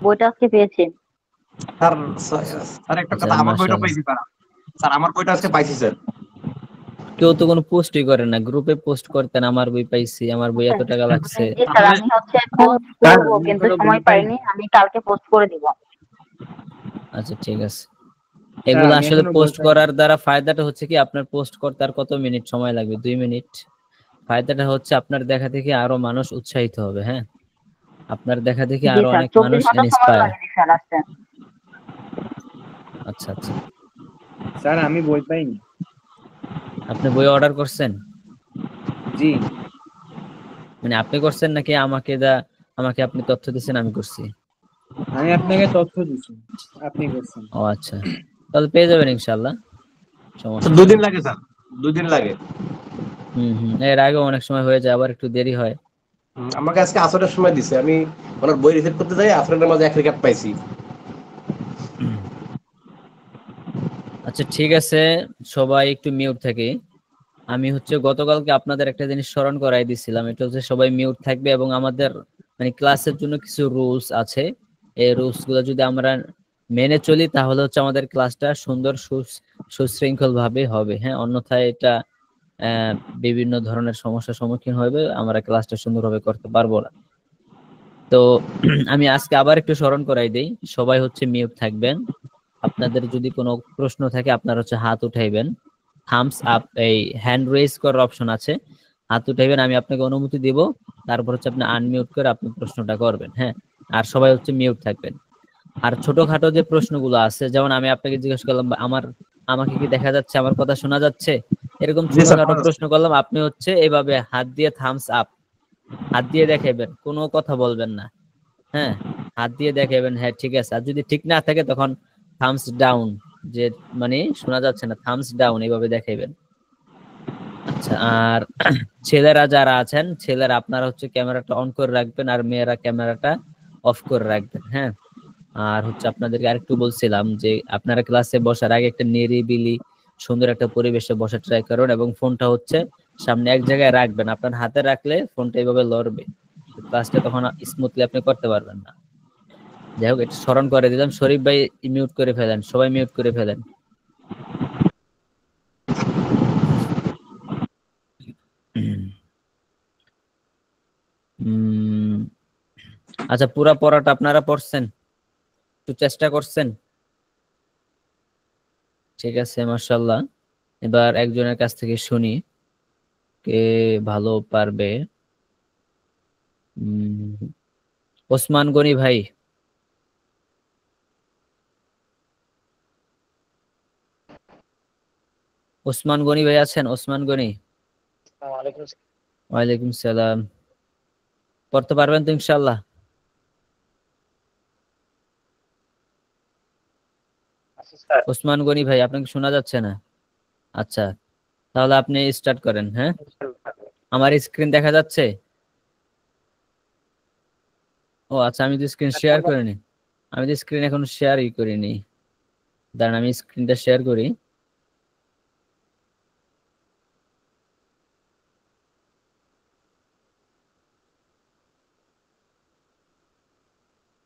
বইটা আজকে পেয়েছি। স্যার স্যার একটা আচ্ছা কথা, আমার বইটা মাশাআল্লাহ। পাইছি স্যার। স্যার আমার বইটা আজকে পাইছি স্যার। কেউ তো কোনো পোস্টই করে না, গ্রুপে পোস্ট করতেন আমার বই পাইছি, আমার বই এত টাকা লাগছে। জি স্যার, আসলে আমি হচ্ছে পোস্ট স্যার করবো আমি কিন্তু এখনো বই সময় পাইনি। পাইনি, আমি কালকে পোস্ট করে দিব। আচ্ছা ঠিক আছে। স্যার এগুলো আমি আসলে এখনো বই পোস্ট পাইনি। করার দ্বারা ফায়দাটা হচ্ছে কি, আপনার পোস্ট করতে আর কত মিনিট সময় লাগবে? 2 মিনিট। ফায়দাটা হচ্ছে আপনার দেখা দেখি আরো মানুষ উৎসাহিত হবে। হ্যাঁ, আপনার দেখা দেখি জি আরো স্যার, অনেক 24 মানুষ ঘন্টা সময় ইন্সপায়ার। লাগেনি স্যার আসতে। আচ্ছা আচ্ছা। স্যার আমি বই পাইনি। আপনি বই অর্ডার করছেন? জি। মানে আপনি করছেন নাকি আমাকে আপনি তথ্য দিচ্ছেন আমি করছি? আমি আপনাকে তথ্য দিচ্ছি, আপনি করছেন। ও আচ্ছা, তাহলে পেয়ে যাবেন ইনশাল্লাহ, সমস্যা নেই। 2 দিন লাগে স্যার, 2 দিন লাগে। এর আগেও অনেক সময় হয়ে যায়, আবার একটু দেরি হয়। আমাকে আজকে আসরের সময় দিছে, আমি ওনার বই রিসিভ করতে যাই, আসরের মাঝে এক রেখাত পাইছি। আচ্ছা ঠিক আছে, সবাই একটু মিউট থাকি। আমি হচ্ছে গতকালকে আপনাদের একটা জিনিস স্মরণ করাই দিছিলাম, এটা হচ্ছে সবাই মিউট থাকবে এবং আমাদের মানে ক্লাসের জন্য কিছু রুলস আছে। এই রুলস গুলো যদি আমরা মেনে চলি তাহলে হচ্ছে আমাদের ক্লাসটা সুন্দর সুশৃঙ্খল ভাবে হবে। হ্যাঁ, অন্যথায় এটা আহ বিভিন্ন ধরনের সমস্যার সম্মুখীন হবে, আমরা ক্লাসটা সুন্দরভাবে করতে পারবো না। তো আমি আজকে আবার একটু স্মরণ করাই দেই, সবাই হচ্ছে মিউট থাকবেন। আপনাদের যদি কোনো প্রশ্ন থাকে আপনারা হচ্ছে হাত উঠাইবেন, থামস আপ এই হ্যান্ড রেজ করার অপশন আছে, হাত উঠাইবেন, আমি আপনাকে অনুমতি দিব, তারপর হচ্ছে আপনি আনমিউট করে আপনি প্রশ্নটা করবেন। হ্যাঁ, আর সবাই হচ্ছে মিউট থাকবেন। আর ছোটখাটো যে প্রশ্নগুলো আছে, যেমন আমি আপনাকে জিজ্ঞেস করলাম আমাকে কি দেখা যাচ্ছে, আমার কথা শোনা যাচ্ছে, এরকম জি স্যার, ছোটখাটো শোনা যাচ্ছে। প্রশ্ন করলাম, আপনি হচ্ছে এভাবে হাত দিয়ে থামস আপ, হাত দিয়ে দেখাইবেন, কোনো কথা বলবেন না। হ্যাঁ, হাত দিয়ে দেখাবেন হ্যাঁ ঠিক আছে, আর যদি ঠিক না থাকে তখন থামস ডাউন, যে মানে শোনা যাচ্ছে না, থামস ডাউন এইভাবে দেখাইবেন। আচ্ছা, আর ছেলেরা যারা আছেন, ছেলেরা আপনারা হচ্ছে ক্যামেরাটা অন করে রাখবেন আর মেয়েরা ক্যামেরাটা অফ করে রাখবেন। হ্যাঁ, আর হচ্ছে আপনাদেরকে আরেকটু বলছিলাম যে আপনারা ক্লাসে বসার আগে একটা নিরিবিলি সুন্দর একটা পরিবেশে বসে ট্রাই করুন, এবং ফোনটা হচ্ছে সামনে এক জায়গায় রাখবেন, আপনার হাতে রাখলে ফোনটা এইভাবে লড়বে, ক্লাসটা তখন স্মুথলি আপনি করতে পারবেন না। যাই হোক, এটা স্মরণ করে দিলাম। শরীফ ভাই মিউট করে ফেলেন, সবাই মিউট করে ফেলেন। উম, আচ্ছা, পুরা পড়াটা আপনারা পড়ছেন? একটু চেষ্টা করছেন? ঠিক আছে, মাশাআল্লাহ। এবার একজনের কাছ থেকে শুনি কে ভালো পারবে। ওসমান গনি ভাই, ওসমান গনি ভাই আছেন? ওসমান গনি। ওয়ালাইকুম সালাম। পড়তে পারবেন তো ইনশাআল্লাহ? ওসমান গনি ভাই, আপনাকে শোনা যাচ্ছে না? আচ্ছা, তাহলে আপনি স্টার্ট করেন। হ্যাঁ, আমার স্ক্রিন দেখা যাচ্ছে? ও আচ্ছা, আমি তো স্ক্রিন শেয়ার করিনি, আমি তো স্ক্রিন এখন শেয়ারই করিনি। দাঁড়ান, আমি স্ক্রিনটা শেয়ার করি।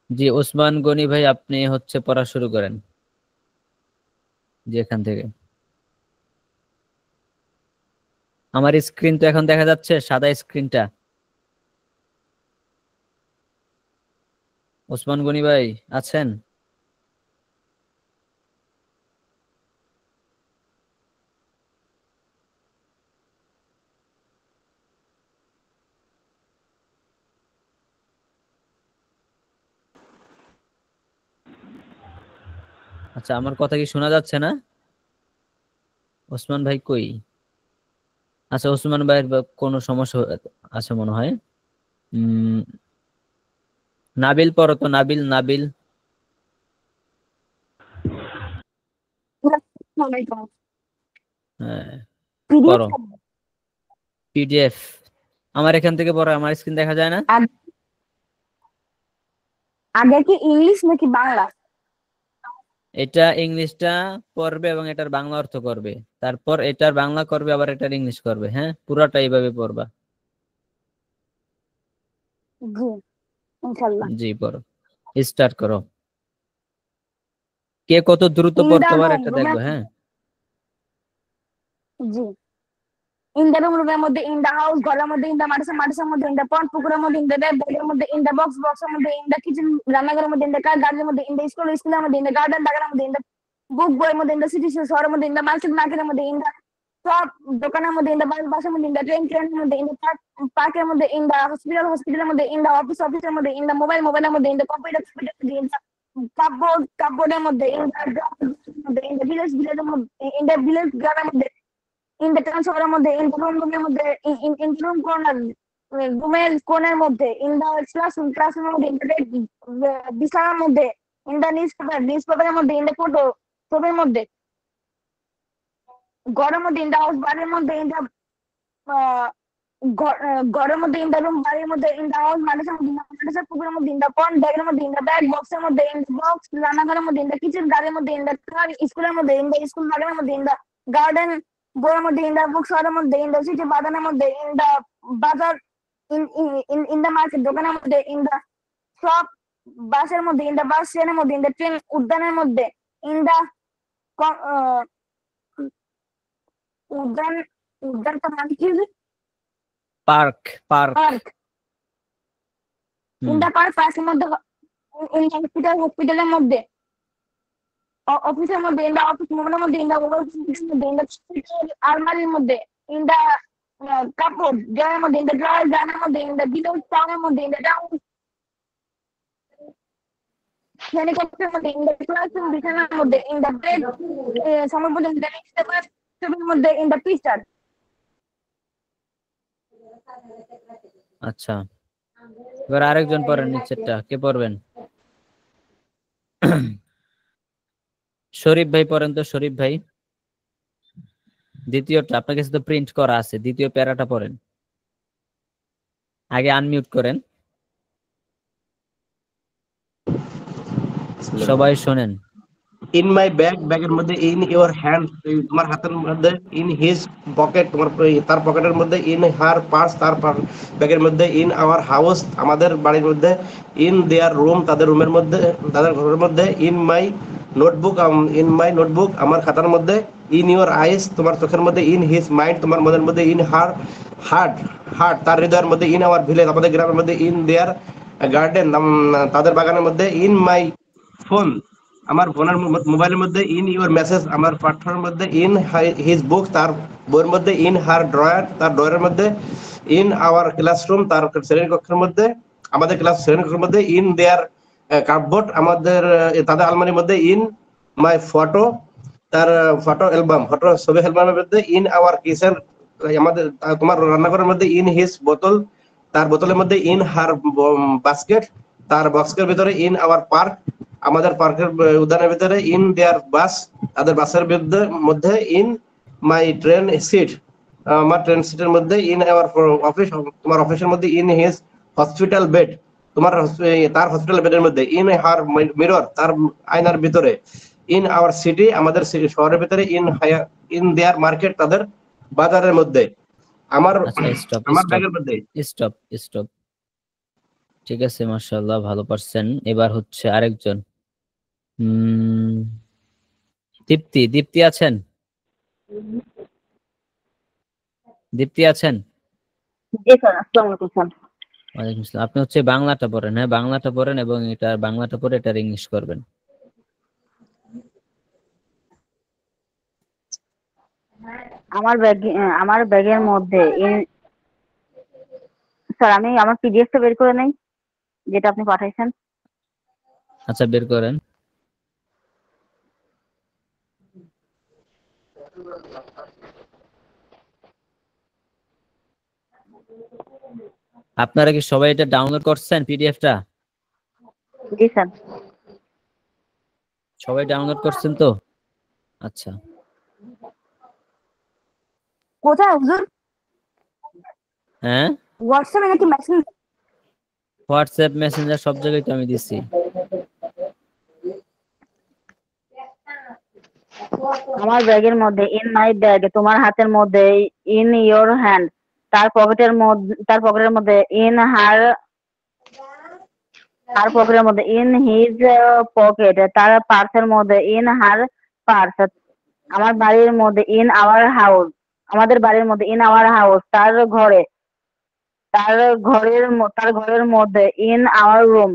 জি ওসমান গনি ভাই, আপনি হচ্ছে পড়া শুরু করেন, জি এখান থেকে। আমার স্ক্রিন তো এখন দেখা যাচ্ছে, সাদা স্ক্রিনটা। ওসমান গনি ভাই আছেন? আচ্ছা, আমার কথা কি শোনা যাচ্ছে না? ওসমান ভাই কই? আচ্ছা, ওসমান ভাইয়ের কোনো সমস্যা আছে মনে হয়। উম নাবিল পড়ো তো, নাবিল, নাবিল। হ্যাঁ, পড়ো পিডিএফ। আমার এখান থেকে পড়ো, আমার স্ক্রিন দেখা যায় না? আগে কি ইংলিশ নাকি বাংলা? এটা ইংলিশটা পড়বে এবং এটার বাংলা অর্থ করবে, তারপর এটার বাংলা করবে, আবার এটার ইংলিশ করবে। হ্যাঁ, পুরাটা এইভাবে পড়বা। জি ইনশাল্লাহ। জি পড়ো। স্টার্ট করো। কে কত দ্রুত In পড়তে the পারে room, এটা room দেখবো। হ্যাঁ, জি। In the room, রুমের মধ্যে, in the house, ঘরের মধ্যে, in the মাদ্রাসা, মাদ্রাসার মধ্যে, in the pond, পুকুরের মধ্যে, in the bed, বেডের মধ্যে, in the box, বক্সের মধ্যে, in the kitchen, রান্নাঘরের মধ্যে, in the car, গাড়ির মধ্যে, in the school, স্কুলের মধ্যে, in the garden, বাগানের মধ্যে, in the book, বইয়ের মধ্যে, in the city, শহরের মধ্যে, in the market, মার্কেটের মধ্যে, in the shop, দোকানের মধ্যে, in the বাস, বাসের মধ্যে, in the ট্রেন, ট্রেনের মধ্যে, in the park, পার্কের মধ্যে, in the hospital, হসপিটালের মধ্যে, in the অফিস, অফিসের মধ্যে, in the মোবাইল, মোবাইলের মধ্যে, in the কম্পিউটার, কম্পিউটারের মধ্যে, in the কাপবোর্ড, কাপবোর্ডের মধ্যে, in the মধ্যে, in the village, ভিলেজের মধ্যে, in the village, গ্রামের মধ্যে, in the ট্রান্সফারের মধ্যে, in the room, রুমের মধ্যে, in the room corner, রুমের কোণের মধ্যে, in the classroom, ক্লাসরুমের মধ্যে, in the bed, বিছানার মধ্যে, in the newspaper, নিউজপেপারের মধ্যে, in the ফটো, ছবির মধ্যে, ঘরের মধ্যে, in the house, বাড়ির মধ্যে, in the ঘরের মধ্যে, in the room, বাড়ির মধ্যে, in the house, মাদ্রাসার মধ্যে, মাদ্রাসার পুকুরের মধ্যে, in the pond, ব্যাগের মধ্যে, in the bag, বক্সের মধ্যে, in the box, রান্নাঘরের মধ্যে, in the kitchen, গাড়ির মধ্যে, in the car, স্কুলের মধ্যে, in the স্কুল, বাগানের মধ্যে, in the garden, বইয়ের মধ্যে, in the book, শহরের মধ্যে, in the city, বাগানের মধ্যে, in the বাজার, in the market, দোকানের মধ্যে, in the shop, বাসের মধ্যে, in the বাস, ট্রেনের মধ্যে, in the ট্রেন, উদ্যানের মধ্যে, in the উদ্যান, উদ্যানটা মানে কি? Park, park. Park, in the park, পার্কের মধ্যে, in the hospital, হসপিটালের মধ্যে, অফিসের মধ্যে, in the অফিস, মোবাইলের মধ্যে, in the mobile, in the আলমারির মধ্যে, in the কাপড়, ড্রয়ারের মধ্যে, in the ড্রয়ার, গানের মধ্যে, in the village, টাউনের মধ্যে, in the টাউন, শ্রেণীকক্ষের মধ্যে, in the classroom, বিছানার মধ্যে, in the bed, সময় পর্যন্ত, in the newspaper, ছবির মধ্যে, in the picture। আচ্ছা, এবার আরেকজন পড়েন নিচেরটা। কে পড়বেন? শরীফ ভাই পড়েন তো, শরীফ ভাই। দ্বিতীয়টা আপনার কাছে তো প্রিন্ট করা আছে, দ্বিতীয় প্যারাটা পড়েন। আগে আনমিউট করেন, সবাই শোনেন। ইন মাই ব্যাগ, ব্যাগের মধ্যে, ইন ইওর হ্যান্ড, তোমার হাতের মধ্যে, ইন হিজ পকেট, তোমার তার পকেটের মধ্যে, ইন হার পার্স, তার ব্যাগের মধ্যে, ইন আওয়ার হাউস, আমাদের বাড়ির মধ্যে, ইন দেয়ার রুম, তাদের রুমের মধ্যে, তাদের ঘরের মধ্যে, in my notebook, in my notebook, আমার খাতার মধ্যে, ইন ইওর আইস, তোমার চোখের মধ্যে, ইন হিজ মাইন্ড, তোমার মনের মধ্যে, ইন হার হার্ট, হার্ট, তার হৃদয়ের মধ্যে, ইন আওয়ার ভিলেজ, আমাদের গ্রামের মধ্যে, ইন দেয়ার গার্ডেন, তাদের বাগানের মধ্যে, ইন মাই ফোন, আমার ফোনের মোবাইলের মধ্যে, ইন ইউর মেসেজ, আমার পাঠ্যের মধ্যে, ইন হিজ বুক, তার বইয়ের মধ্যে, ইন হার ড্রয়ার, তার ড্রয়ারের মধ্যে, ইন আওয়ার ক্লাসরুম, তার শ্রেণীকক্ষের মধ্যে, আমাদের শ্রেণীকক্ষের মধ্যে, ইন দেয়ার কাপবোর্ড, আমাদের তাদের আলমারির মধ্যে, ইন মাই ফটো, তার ফটো অ্যালবাম, ফটো ছবি অ্যালবামের মধ্যে, ইন আওয়ার কিচেন, আমাদের তোমার রান্নাঘরের মধ্যে, ইন হিজ বোতল, তার বোতলের মধ্যে, ইন হার বাস্কেট, তার বক্সের ভিতরে, ইন আওয়ার পার্ক, আমাদের পার্কের উদ্যানের ভিতরে, ইন দেয়ার বাস, তাদের বাসের মধ্যে, ইন মাই ট্রেন সিট, আমার ট্রেন সিটের মধ্যে, ইন আওয়ার অফিস, তোমার অফিসের মধ্যে, ইন হিজ হসপিটাল বেড, তোমার তার হসপিটাল বেডের মধ্যে, ইন হার মিরর, তার আয়নার ভিতরে, ইন আওয়ার সিটি, আমাদের শহরের ভিতরে, ইন দেয়ার মার্কেট, তাদের বাজারের মধ্যে, আমার আচ্ছা, স্টপ আমার স্টপ ব্যাগের মধ্যে। Stop stop. ঠিক আছে, মাশাআল্লাহ, ভালো পারছেন। এবার হচ্ছে আরেকজন। দীপ্তি, দীপ্তি আছেন? দীপ্তি আছেন? জি স্যার, আসসালামু আলাইকুম স্যার। ওয়ালাইকুম আসসালাম। আপনি হচ্ছে বাংলাটা পড়েন। হ্যাঁ, বাংলাটা পড়েন এবং এটা বাংলাটা পড়ে এটার ইংলিশ করবেন। আমার ব্যাগের মধ্যে, স্যার আমি আমার পিডিএফটা বের করে নেই, যেটা আপনি পাঠাইছেন। আচ্ছা, বের করেন। আপনারা কি সবাই এটা ডাউনলোড করছেন পিডিএফটা? জি স্যার। সবাই ডাউনলোড করছেন তো? আচ্ছা, কোথায় হুজুর? হ্যাঁ, হোয়াটসঅ্যাপে নাকি মেসেঞ্জার? হোয়াটসঅ্যাপ, মেসেঞ্জার, সব জায়গায় তো আমি দিছি। আমার ব্যাগের মধ্যে, ইন মাই ব্যাগ, তোমার হাতের মধ্যে, ইন ইওর হ্যান্ড, তার পকেটের মধ্যে, ইন হার তার পকেটের মধ্যে, ইন হিজ পকেট, তার পার্সের মধ্যে, ইন হার পার্স। আমার বাড়ির মধ্যে, ইন আওয়ার হাউস, আমাদের বাড়ির মধ্যে, ইন আওয়ার হাউস, তার ঘরে, তার ঘরের মধ্যে, ইন আওয়ার রুম।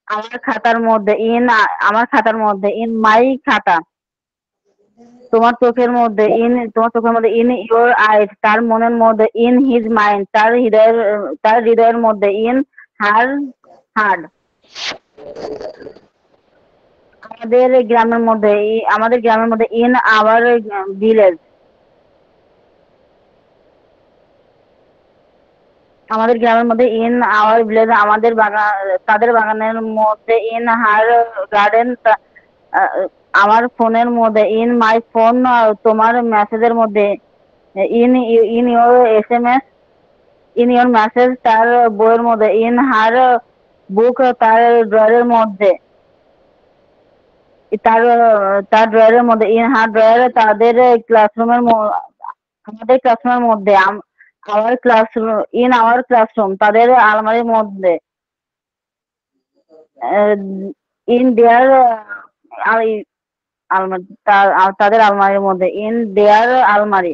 আমার খাতার মধ্যে, ইন মাই খাতা। তোমার চোখের মধ্যে, ইন ইউর আইস, তার মনের মধ্যে, ইন হিজ মাইন্ড, তার হৃদয়ের মধ্যে, ইন হার হার্ট। আমাদের গ্রামের মধ্যে, ইন আওয়ার ভিলেজ। আমাদের গ্রামের মধ্যে, ইন আওয়ার ভিলেজ, তাদের বাগানের মধ্যে, ইন হার গার্ডেন। আমার ফোনের মধ্যে, ইন মাই ফোন, তোমার মেসেজের মধ্যে, in in your SMS, in your message, তার বইয়ের মধ্যে, ইন হার বুক, তার ড্রয়ারের মধ্যে, তার তার ড্রয়ারের মধ্যে, ইন হার ড্রয়ার, আমাদের ক্লাসরুমের মধ্যে, our classroom, in our classroom, তাদের আলমারির মধ্যে, ইন দেয়ার আলমারি, তাদের আলমারির মধ্যে, ইন দেয়ার আলমারি।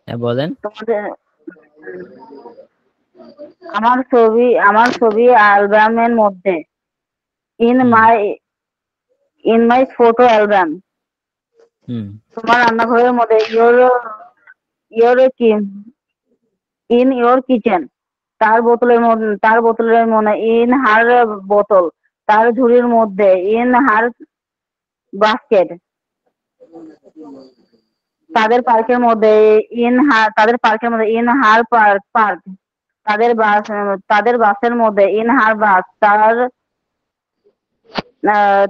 হ্যাঁ বলেন। তোমাদের আমার ছবি অ্যালবামের মধ্যে, in hmm my photo album. হুম তোমার রান্নাঘরের মধ্যে, ইয়োর ইন ইয়োর কিচেন, তার বোতলের মধ্যে, ইন হার বোতল, তার ঝুড়ির মধ্যে, ইন হার বাস্কেট। তাদের পার্কের মধ্যে, ইন হার পার্ক। তাদের বাসের মধ্যে, ইন হার বাস,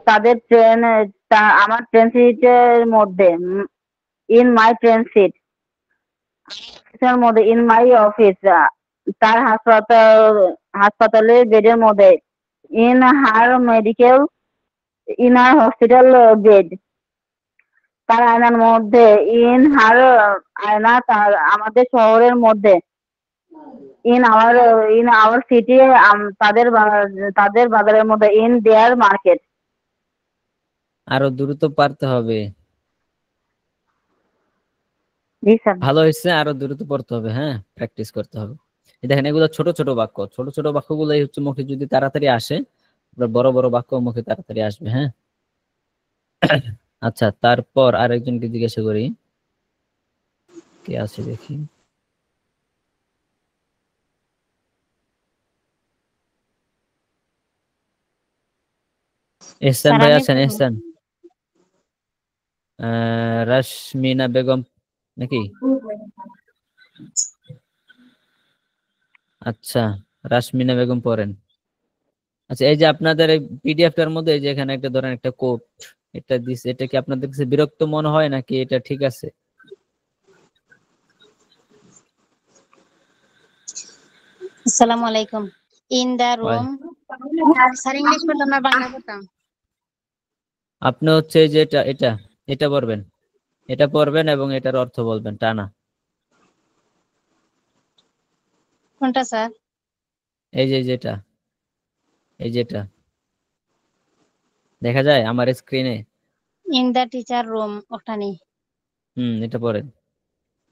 তাদের ট্রেন, আমার ট্রেন সিটের মধ্যে, ইন মাই ট্রেন সিট। অফিসের মধ্যে, ইন মাই অফিস, তার হাসপাতালের বেডের মধ্যে, ইন হার হসপিটাল বেড। তার আয়নার মধ্যে, ইন হার আয়না, আমাদের শহরের মধ্যে, ইন আওয়ার সিটি, তাদের বাজারের মধ্যে, ইন দেয়ার মার্কেট। আরো দ্রুত পারতে হবে। জি স্যার। ভালো হয়েছে, আরো দ্রুত পড়তে হবে। হ্যাঁ, প্র্যাকটিস করতে হবে। এই দেখেন, এগুলো ছোট ছোট বাক্য, ছোট ছোট বাক্যগুলোই হচ্ছে মুখে যদি তাড়াতাড়ি আসে, বড় বড় বাক্য মুখে তাড়াতাড়ি আসবে। হ্যাঁ, আচ্ছা, তারপর আরেকজনকে জিজ্ঞাসা করি, কে আছে দেখি। এহসান ভাই আছেন? এহসান, রাশমিনা বেগম নাকি? আচ্ছা, রাশমিনা বেগম পড়েন। আচ্ছা, এই যে আপনাদের এই পিডিএফ টার মধ্যে এই যে এখানে একটা ধরেন একটা কোড এটা দিছে, এটা কি আপনাদের কাছে বিরক্ত মনে হয় নাকি এটা ঠিক আছে? আসসালামু আলাইকুম। In the room, sir English বললাম না, বাংলা বলতাম। আপনি হচ্ছে এই যে এটা এটা এটা পড়বেন, এটা পড়বেন এবং এটার অর্থ বলবেন টানা। কোনটা স্যার? এই যে যেটা, এই যেটা দেখা যায় আমার স্ক্রিনে। ইন দা টিচার রুম, ওখানে। এটা পড়েন।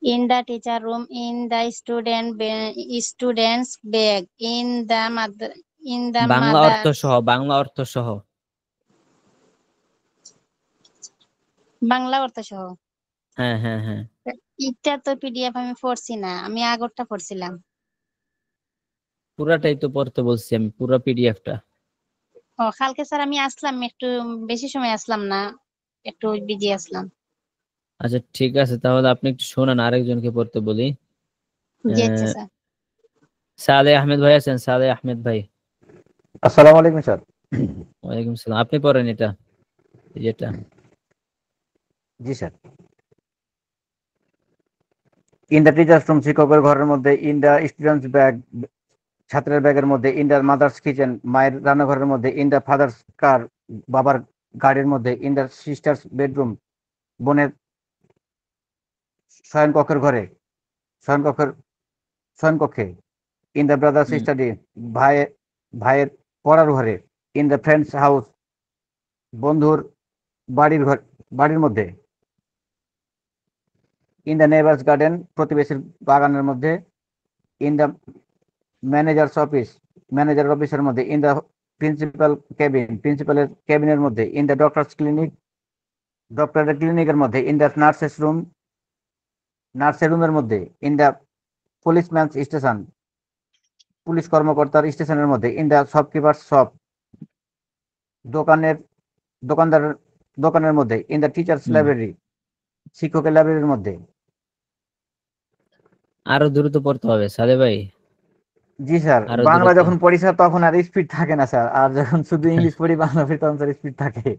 In the teacher room, in the students bag, in the Bangla অর্থ মাদার। সহ, বাংলা অর্থ সহ। বাংলা অর্থ সহ। হ্যাঁ হ্যাঁ হ্যাঁ, এটা তো পিডিএফ আমি পড়ছি না, আমি আগরটা পড়ছিলাম। পুরাটাই তো পড়তে বলছি আমি, পুরো পিডিএফটা। ও, কালকে স্যার আমি আসলাম, একটু বেশি সময় আসলাম না, একটু বিজি আসলাম। আচ্ছা ঠিক আছে, তাহলে আপনি একটু শোনান, আরেকজনকে পড়তে বলি। জি আচ্ছা স্যার। সালেহ আহমেদ ভাই আছেন? সালেহ আহমেদ ভাই। আসসালামু আলাইকুম স্যার। ওয়ালাইকুম সালাম। আপনি পড়েন এটা, এই যেটা। জি sir. In the teacher's room, শিক্ষকের ঘরের মধ্যে, ইন দ্য স্টুডেন্টস ব্যাগ, ছাত্রের ব্যাগের মধ্যে, ইন দ্য মাদার্স কিচেন, মায়ের রান্নাঘরের মধ্যে, ইন দ্য ফাদার্স কার, বাবার গাড়ির মধ্যে, ইন দ্য সিস্টার্স বেডরুম, বোনের শয়নকক্ষের ঘরে, শয়নকক্ষের শয়নকক্ষে, in the brother's hmm. Study, ভাইয়ের পড়ার ঘরে, ইন দ্য ফ্রেন্ডস হাউস, বন্ধুর বাড়ির মধ্যে, ইন দ্য নেইবার্স গার্ডেন, প্রতিবেশীর বাগানের মধ্যে, in the managers office, manager অফিসের মধ্যে, ইন দ্য প্রিন্সিপালের কেবিনের মধ্যে, ইন দ্য ডক্টরের ক্লিনিকের মধ্যে, ইন দ্য নার্সের রুমের মধ্যে, ইন দ্য পুলিশম্যানস স্টেশন, পুলিশ কর্মকর্তার স্টেশনের মধ্যে, ইন দ্য শপকিপার্স শপ, দোকানের দোকানদারের দোকানের মধ্যে, in the teachers hmm. Library, শিক্ষকের লাইব্রেরির মধ্যে। আরো দ্রুত পড়তে হবে সাদে ভাই, জি স্যার, আরো বাংলা দ্রুত। যখন পড়ি স্যার তখন আর স্পিড থাকে না স্যার, আর যখন শুধু ইংলিশ পড়ি বাংলা পড়ি তখন স্যার স্পিড থাকে।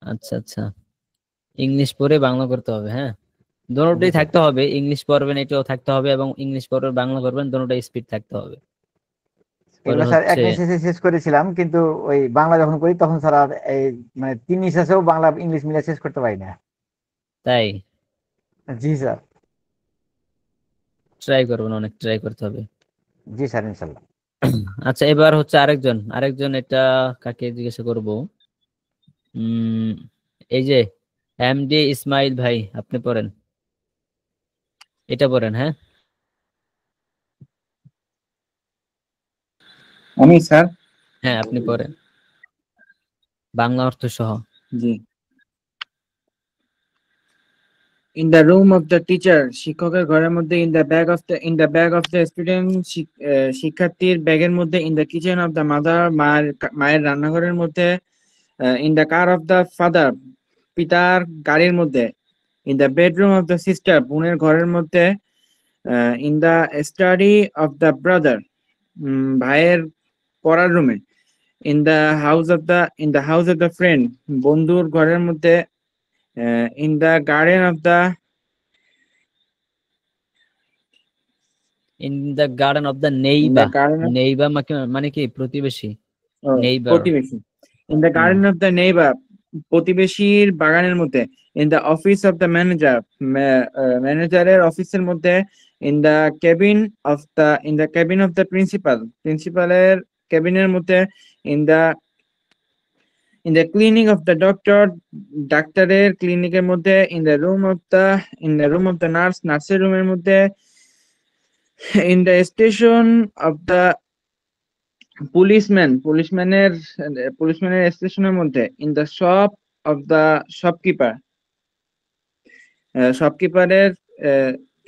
আচ্ছা আচ্ছা, ইংলিশ পড়ে বাংলা করতে হবে, হ্যাঁ দোনোটাই জি স্যার। থাকতে হবে, ইংলিশ পড়বেন এটাও থাকতে হবে এবং ইংলিশ পড়বেন বাংলা করবেন, দোনোটাই স্পিড থাকতে হবে। পরে এগুলো স্যার এক হচ্ছে নিঃশ্বাসে শেষ করেছিলাম, কিন্তু ওই বাংলা যখন করি তখন স্যার আর এই মানে 3 নিঃশ্বাসেও বাংলা ইংলিশ মিলে শেষ করতে পারি না। তাই জি স্যার। ট্রাই করবেন, অনেক ট্রাই করতে হবে। জি স্যার, ইনশাল্লাহ। আচ্ছা এবার হচ্ছে আরেকজন এটা কাকে জিজ্ঞাসা করব? এই যে এমডি ইসমাইল ভাই, আপনি পড়েন, এটা পড়েন, হ্যাঁ আমি স্যার? হ্যাঁ আপনি পড়েন, বাংলা অর্থ সহ। জি। In the room of the teacher, শিক্ষকের ঘরের মধ্যে, in the bag of the student, শিক্ষার্থীর ব্যাগের মধ্যে, in the kitchen of the mother, মায়ের রান্নাঘরের মধ্যে, in the car of the father, পিতার গাড়ির মধ্যে, in the bedroom of the sister, বোনের ঘরের মধ্যে, in the study of the brother, ভাইয়ের পড়ার রুমে, in the house of the friend, বন্ধুর ঘরের মধ্যে, in the garden of the in the garden of the in the neighbour, garden of neighbour মানে কি প্রতিবেশী, নেইবার। প্রতিবেশী, in the garden of the neighbour, প্রতিবেশীর বাগানের মধ্যে, in the office of the manager, ম্যানেজারের অফিসের মধ্যে, in the cabin of the প্রিন্সিপালের কেবিনের মধ্যে, in the clinic of the doctor, ডাক্তারের ক্লিনিকের মধ্যে, in the room of the নার্সের রুমের মধ্যে, in the station of the পুলিশম্যানের স্টেশনের মধ্যে, in the shop of the shopkeeper, শপকিপারের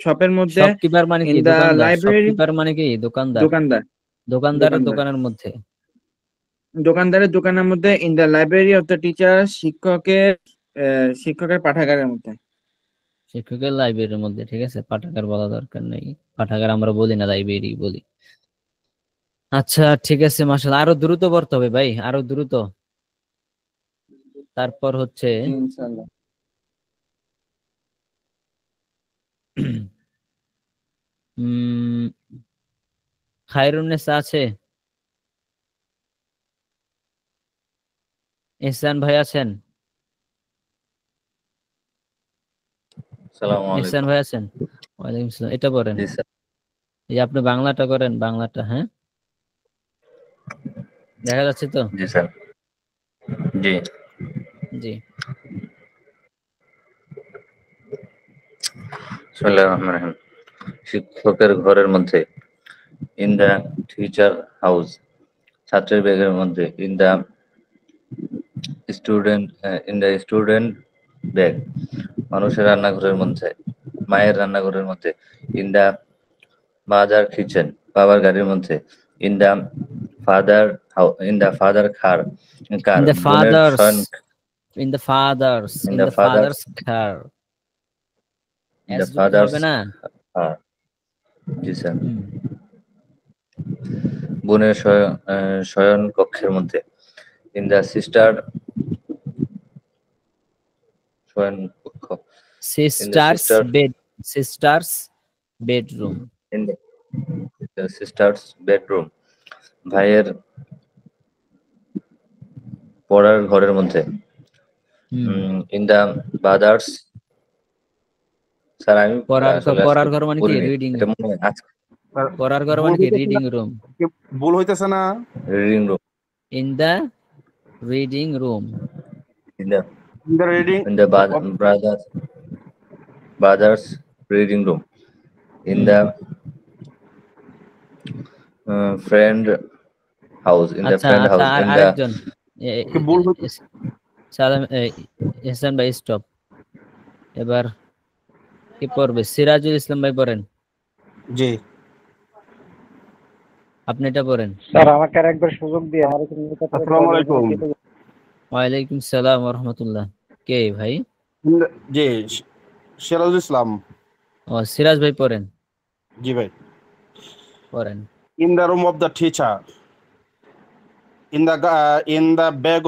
শপের মধ্যে, শপকিপার মানে ইন কি দ্য দোকানদার, লাইব্রেরি, শপকিপার মানে কি দোকানদার, দোকানদার দোকানদারের দোকানের মধ্যে, দোকানদারের দোকানের মধ্যে, in the library of the teacher, শিক্ষকের পাঠাগারের মধ্যে। শিক্ষকের লাইব্রেরির মধ্যে, ঠিক আছে, পাঠাগার বলা দরকার নেই, পাঠাগার আমরা বলি না, লাইব্রেরি বলি। আচ্ছা ঠিক আছে, মাশাআল্লাহ, আরো দ্রুত পড়তে হবে ভাই, আরো দ্রুত। তারপর হচ্ছে ইনশাআল্লাহ। খায়রুন্নেসা আছে, ইহসান ভাই আছেন, আসসালামু ইহসান আলাইকুম। ভাই আছেন? ওয়ালাইকুম আসসালাম, এটা পড়েন, জি স্যার। এই যে আপনি বাংলাটা করেন, বাংলাটা, হ্যাঁ দেখা যাচ্ছে তো? জি স্যার। জি। জি। বিসমিল্লাহির রহমানির রহিম। শিক্ষকের ঘরের মধ্যে, ইন দ্য টিচার হাউস, ছাত্রের ব্যাগের মধ্যে, ইন দ্য স্টুডেন্ট ব্যাগ, মানুষের রান্নাঘরের মধ্যে, মায়ের রান্নাঘরের মধ্যে, ইন দ্য মাদার কিচেন, বাবার গাড়ির মধ্যে, in the father car, in the বোনের ফাদার্স, শয়ন, in the father's, in in the the father's car, in S the যুক্ত ফাদার্স হবে না? কার। জি স্যার। হুম। বোনের শয়ন কক্ষের মধ্যে, ইন দ্য শয়ন কক্ষ, in the sisters bedroom, in the sisters bedroom, ভাইয়ের পড়ার ঘরের মধ্যে, ইন দ্য ব্রাদার্স স্যার আমি পড়ার আসলে পড়ার আজকে ঘর মানে কি পড়িনি, রিডিং? এটা মনে হয় আজকে পড়ার ঘর ভুল মানে কি হইতেছে না রিডিং রুম? ভুল হইতেছে না reading room, in the reading room. In the in the reading in the brothers reading room, in hmm. the friend house, in the আচ্ছা friend আচ্ছা, house, আর in the আরেকজন ভুল হইতে সালাম ইহসান ভাই স্টপ। এবার কি পড়বে? সিরাজুল ইসলাম ভাই পড়েন, জি আপনি এটা পড়েন। স্যার আমাকে আরেকবার সুযোগ দিয়ে আমার এখানে আসসালামু আলাইকুম ওয়ালাইকুম সালাম ওয়া রাহমাতুল্লাহ। কে ভাই? জি সিরাজুল ইসলাম ও সিরাজ ভাই পড়েন, জি ভাই পড়েন। in the room of the teacher, in the bag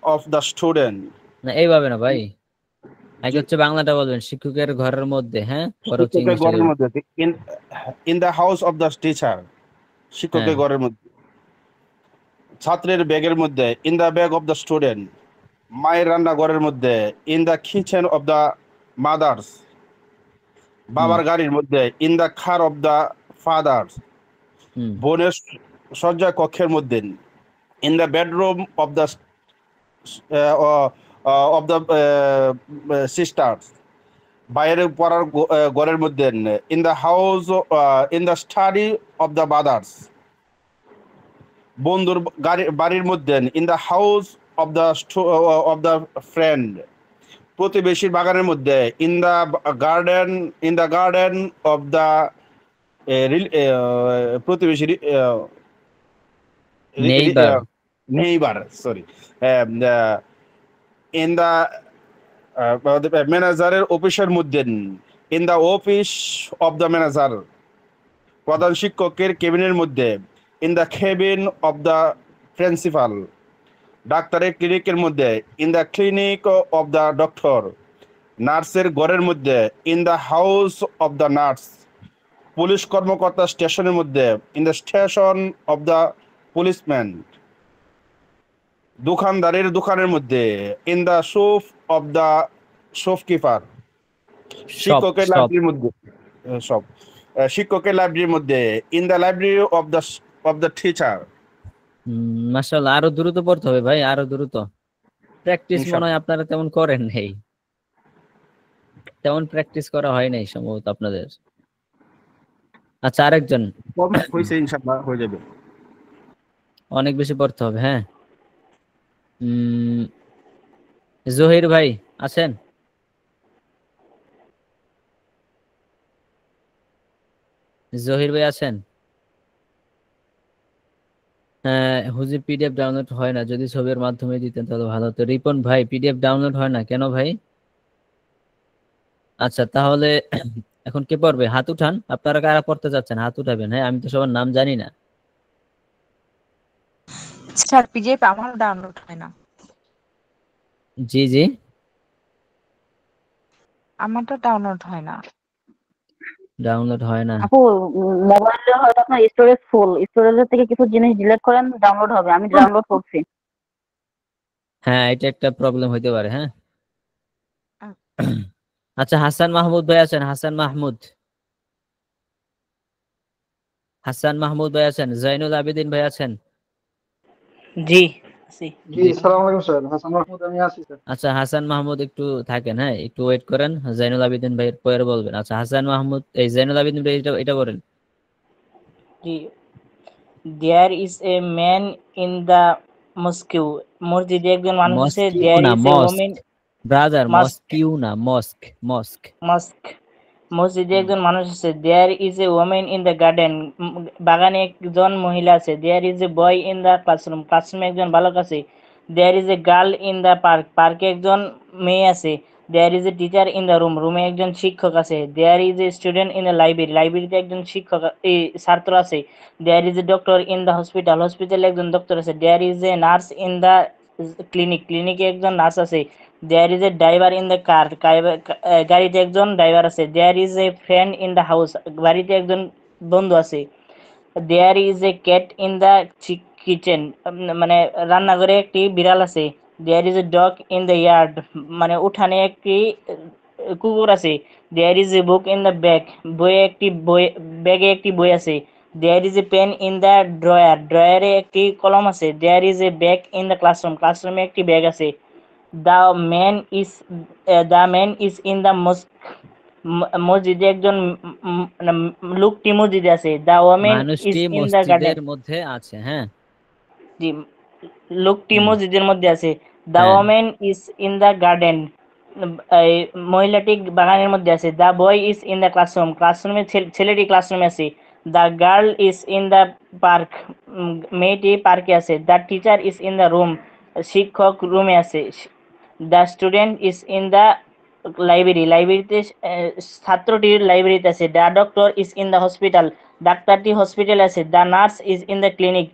of the student. না এইভাবে না ভাই, আগে জি, হচ্ছে বাংলাটা বলবেন। শিক্ষকের ঘরের মধ্যে, হ্যাঁ, পরে হচ্ছে শিক্ষকের ইংলিশটা ঘরের বলবেন। মধ্যে in the house of the teacher, শিক্ষকের হ্যাঁ ঘরের মধ্যে, ছাত্রের ব্যাগের মধ্যে in the bag of the student, মায়ের রান্নাঘরের মধ্যে in the kitchen of the mothers, হুম বাবার গাড়ির মধ্যে in the car of the fathers, হুম বোনের শয্যা কক্ষের মধ্যে in the bedroom of the sisters, বাইরে পড়ার ঘরের মধ্যে in the house, in the study of the brothers, বন্ধুর বাড়ির মধ্যে in the house of the friend, প্রতিবেশীর বাগানের মধ্যে in the garden of the প্রতিবেশী neighbour. neighbor, sorry, in the ম্যানেজারের অফিসের মধ্যে in the office of the manager, প্রধান শিক্ষকের কেবিনের মধ্যে in the cabin of the principal, ডাক্তারের ক্লিনিকের মধ্যে in the clinic of the doctor, নার্সের ঘরের মধ্যে in the house of the nurse, police কর্মকর্তা স্টেশনের মধ্যে in the station of the policeman, দোকানদারের দোকানের মধ্যে in the shop of the shopkeeper, সব শিক্ষকের সব লাইব্রেরির মধ্যে সব শিক্ষকের লাইব্রেরির মধ্যে in the library of the teacher. মাশাআল্লাহ। আরো দ্রুত পড়তে হবে ভাই, আরো দ্রুত। প্র্যাকটিস মনে ইনশাআল্লাহ হয় আপনারা তেমন করেন নাই, তেমন প্র্যাকটিস করা হয় নাই সম্ভবত আপনাদের। আচ্ছা আরেকজন, কম হয়েছে, ইনশাআল্লাহ হয়ে যাবে। অনেক বেশি পড়তে হবে। হ্যাঁ, জহির ভাই আছেন? জহির ভাই আছেন? হ্যাঁ হুজুর, পিডিএফ ডাউনলোড হয় না, যদি ছবির মাধ্যমে দিতেন তাহলে ভালো হতো। রিপন ভাই পিডিএফ ডাউনলোড হয় না কেন ভাই? আচ্ছা তাহলে এখন কে পড়বে? হাত উঠান, আপনারা কারা পড়তে যাচ্ছেন হাত উঠাবেন। হ্যাঁ, আমি তো সবার নাম জানি না। স্যার পিডিএফ আমার ডাউনলোড হয় না, জি জি, আমারটা ডাউনলোড হয় না। ডাউনলোড হয় না। আপু মোবাইলে হয়তো আপনার স্টোরেজ ফুল, স্টোরেজের থেকে কিছু জিনিস ডিলিট করেন, ডাউনলোড হবে। আমি ডাউনলোড করছি। হ্যাঁ এটা একটা প্রবলেম হইতে পারে। হ্যাঁ আচ্ছা হাসান মাহমুদ ভাই আছেন? হাসান মাহমুদ, হাসান মাহমুদ ভাই আছেন? জয়নুল আবেদিন ভাই আছেন? জি আছি। জি আসসালামু আলাইকুম স্যার, হাসান মাহমুদ আমি আছি স্যার। আচ্ছা হাসান মাহমুদ একটু থাকেন, হ্যাঁ একটু ওয়েট করেন, জয়নুল আবেদিন ভাই পরে বলবেন। আচ্ছা হাসান মাহমুদ, এই জয়নুল আবেদিন ভাই এটা বলেন। জি there is a man in the mosque, মসজিদে একজন মানুষ আছে। মস্কিউ দেয়ার না is a mosque, woman, brother, mosque mosque না মস্ক, মস্ক। মস্ক, মসজিদে একজন মানুষ আছে। There is a women in the garden, বাগানে একজন মহিলা আছে। There is a boy in the classroom, ক্লাসরুমে একজন বালক আছে। There is a girl in the park, পার্কে একজন মেয়ে আছে। There is a teacher in the room, রুমে একজন শিক্ষক আছে। There is a student in the library, লাইব্রেরিতে একজন শিক্ষক ছাত্র আছে। There is a doctor in the hospital, হসপিটালে একজন ডক্টর আছে। There is a nurse in the clinic, ক্লিনিকে একজন নার্স আছে। There is a driver in the car, গাড়িতে একজন ড্রাইভার আছে। There is a friend in the house, বাড়িতে একজন বন্ধু আছে। There is a cat in the kitchen, মানে রান্নাঘরে একটি বিড়াল আছে। There is a dog in the yard, মানে উঠানে একটি কুকুর আছে। There is a book in the bag, ব্যাগে একটি বই আছে। There is a pen in the drawer, ড্রয়ারে একটি কলম আছে। There is a bag in the classroom, ক্লাসরুমে একটি ব্যাগ আছে। The man is in the মসজিদে একজন লোকটি মসজিদে আছে। দ্য ওমেন ইজ মানুষটি ইন দ্য গার্ডেন, মসজিদের মধ্যে আছে। হ্যাঁ জি, লোকটি হুম মসজিদের মধ্যে আছে। দ্য হ্যাঁ woman is in the garden, এই মহিলাটি বাগানের মধ্যে আছে। The boy is in the classroom, ক্লাসরুমে ছেলেটি ক্লাসরুমে আছে। The girl is in the park, মেয়েটি পার্কে আছে। The teacher is in the room, শিক্ষক রুমে আছে। The student is in the library, লাইব্রেরিতে ছাত্রটি লাইব্রেরিতে আছে। The doctor is in the hospital, ডাক্তারটি হসপিটালে আছে। The nurse is in the clinic,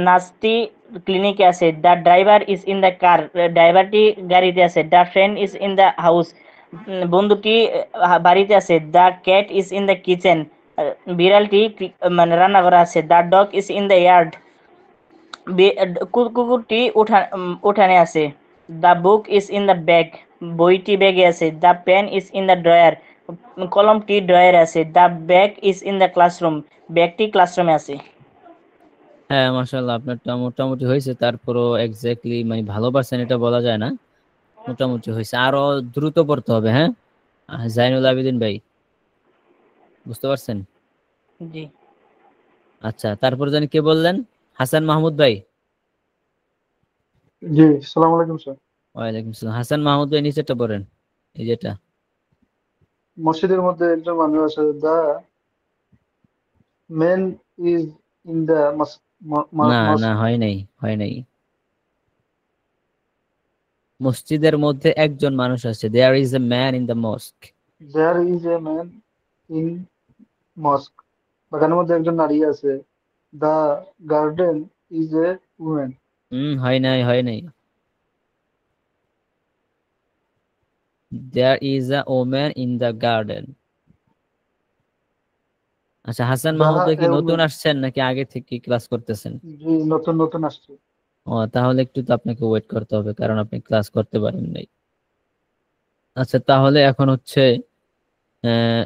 নার্সটি ক্লিনিকে আছে। The driver is in the car, ড্রাইভারটি গাড়িতে আছে। The friend is in the house, বন্ধুটি বাড়িতে আছে। The cat is in the kitchen, বিড়ালটি মানে রান্নাঘরে আছে। The dog is in the yard, কুকুরটি উঠানে আছে। The book is in the bag, বইটি ব্যাগে আছে। The pen is in the drawer, কলমটি ড্রয়ারে আছে। The bag is in the classroom, ব্যাগটি ক্লাসরুমে আছে। হ্যাঁ মাশাআল্লাহ, আপনারটা মোটামুটি হয়েছে। তারপরও এক্স্যাক্টলি মানে ভালো পারছেন এটা বলা যায় না, মোটামুটি হয়েছে। আরো দ্রুত পড়তে হবে। হ্যাঁ জাইনুল আবেদিন ভাই, বুঝতে পারছেন? জি, আচ্ছা, তারপর জানি কে বললেন? হাসান মাহমুদ ভাই। জি, সালাম আলাইকুম স্যার। ওয়ালাইকুম আসসালাম। হাসান মাহমুদ ভাই নিচেরটা পড়েন, এই যেটা। মসজিদের মধ্যে একজন মানুষ আছে। The man is in the না না, মস্ক, হয় নাই, হয় নাই। মসজিদের মধ্যে একজন মানুষ আছে। There is a man in the mosque. There is a man in mosque, বাগানের মধ্যে একজন নারী আছে। The garden is a women. হয় নাই, হয় নাই। There is a woman in the garden. আচ্ছা, হাসান মাহমুদ ভাই কি নতুন আসছেন নাকি আগে থেকে ক্লাস করতেছেন? জি, নতুন নতুন আসছে। ও, তাহলে একটু তো আপনাকে ওয়েট করতে হবে, কারণ আপনি ক্লাস করতে পারেন নাই। আচ্ছা, তাহলে এখন হচ্ছে আহ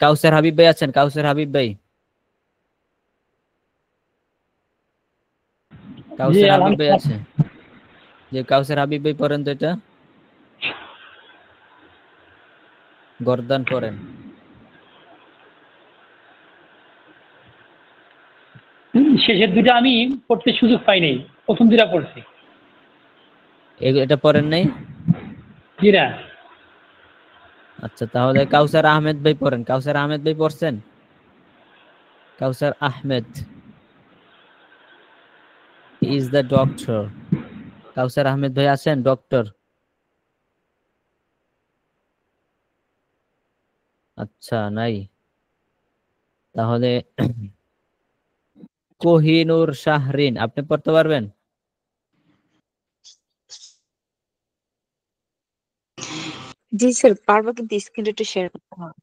কাউসার হাবিব ভাই আছেন? কাউসার হাবিব ভাই, কাউসার হাবিব ভাই আছে? যে কাউসার হাবিব ভাই পড়েন তো এটা, গর্দান পড়েন। শেষের দুটো আমি পড়তে সুযোগ পাই নাই, প্রথম দুটা পড়ছি। এটা পড়েন নাই? জি না। আচ্ছা, তাহলে কাউসার আহমেদ ভাই পড়েন। কাউসার আহমেদ ভাই পড়ছেন? কাউসার আহমেদ ইজ দ্য ডক্টর। কাউসার আহমেদ ভাই আছেন? ডক্টর। আচ্ছা, নাই। তাহলে কোহিনুর শাহরিন, আপনি পড়তে পারবেন? জি স্যার পারবো, কিন্তু স্ক্রিনটা একটু শেয়ার করতে হবে,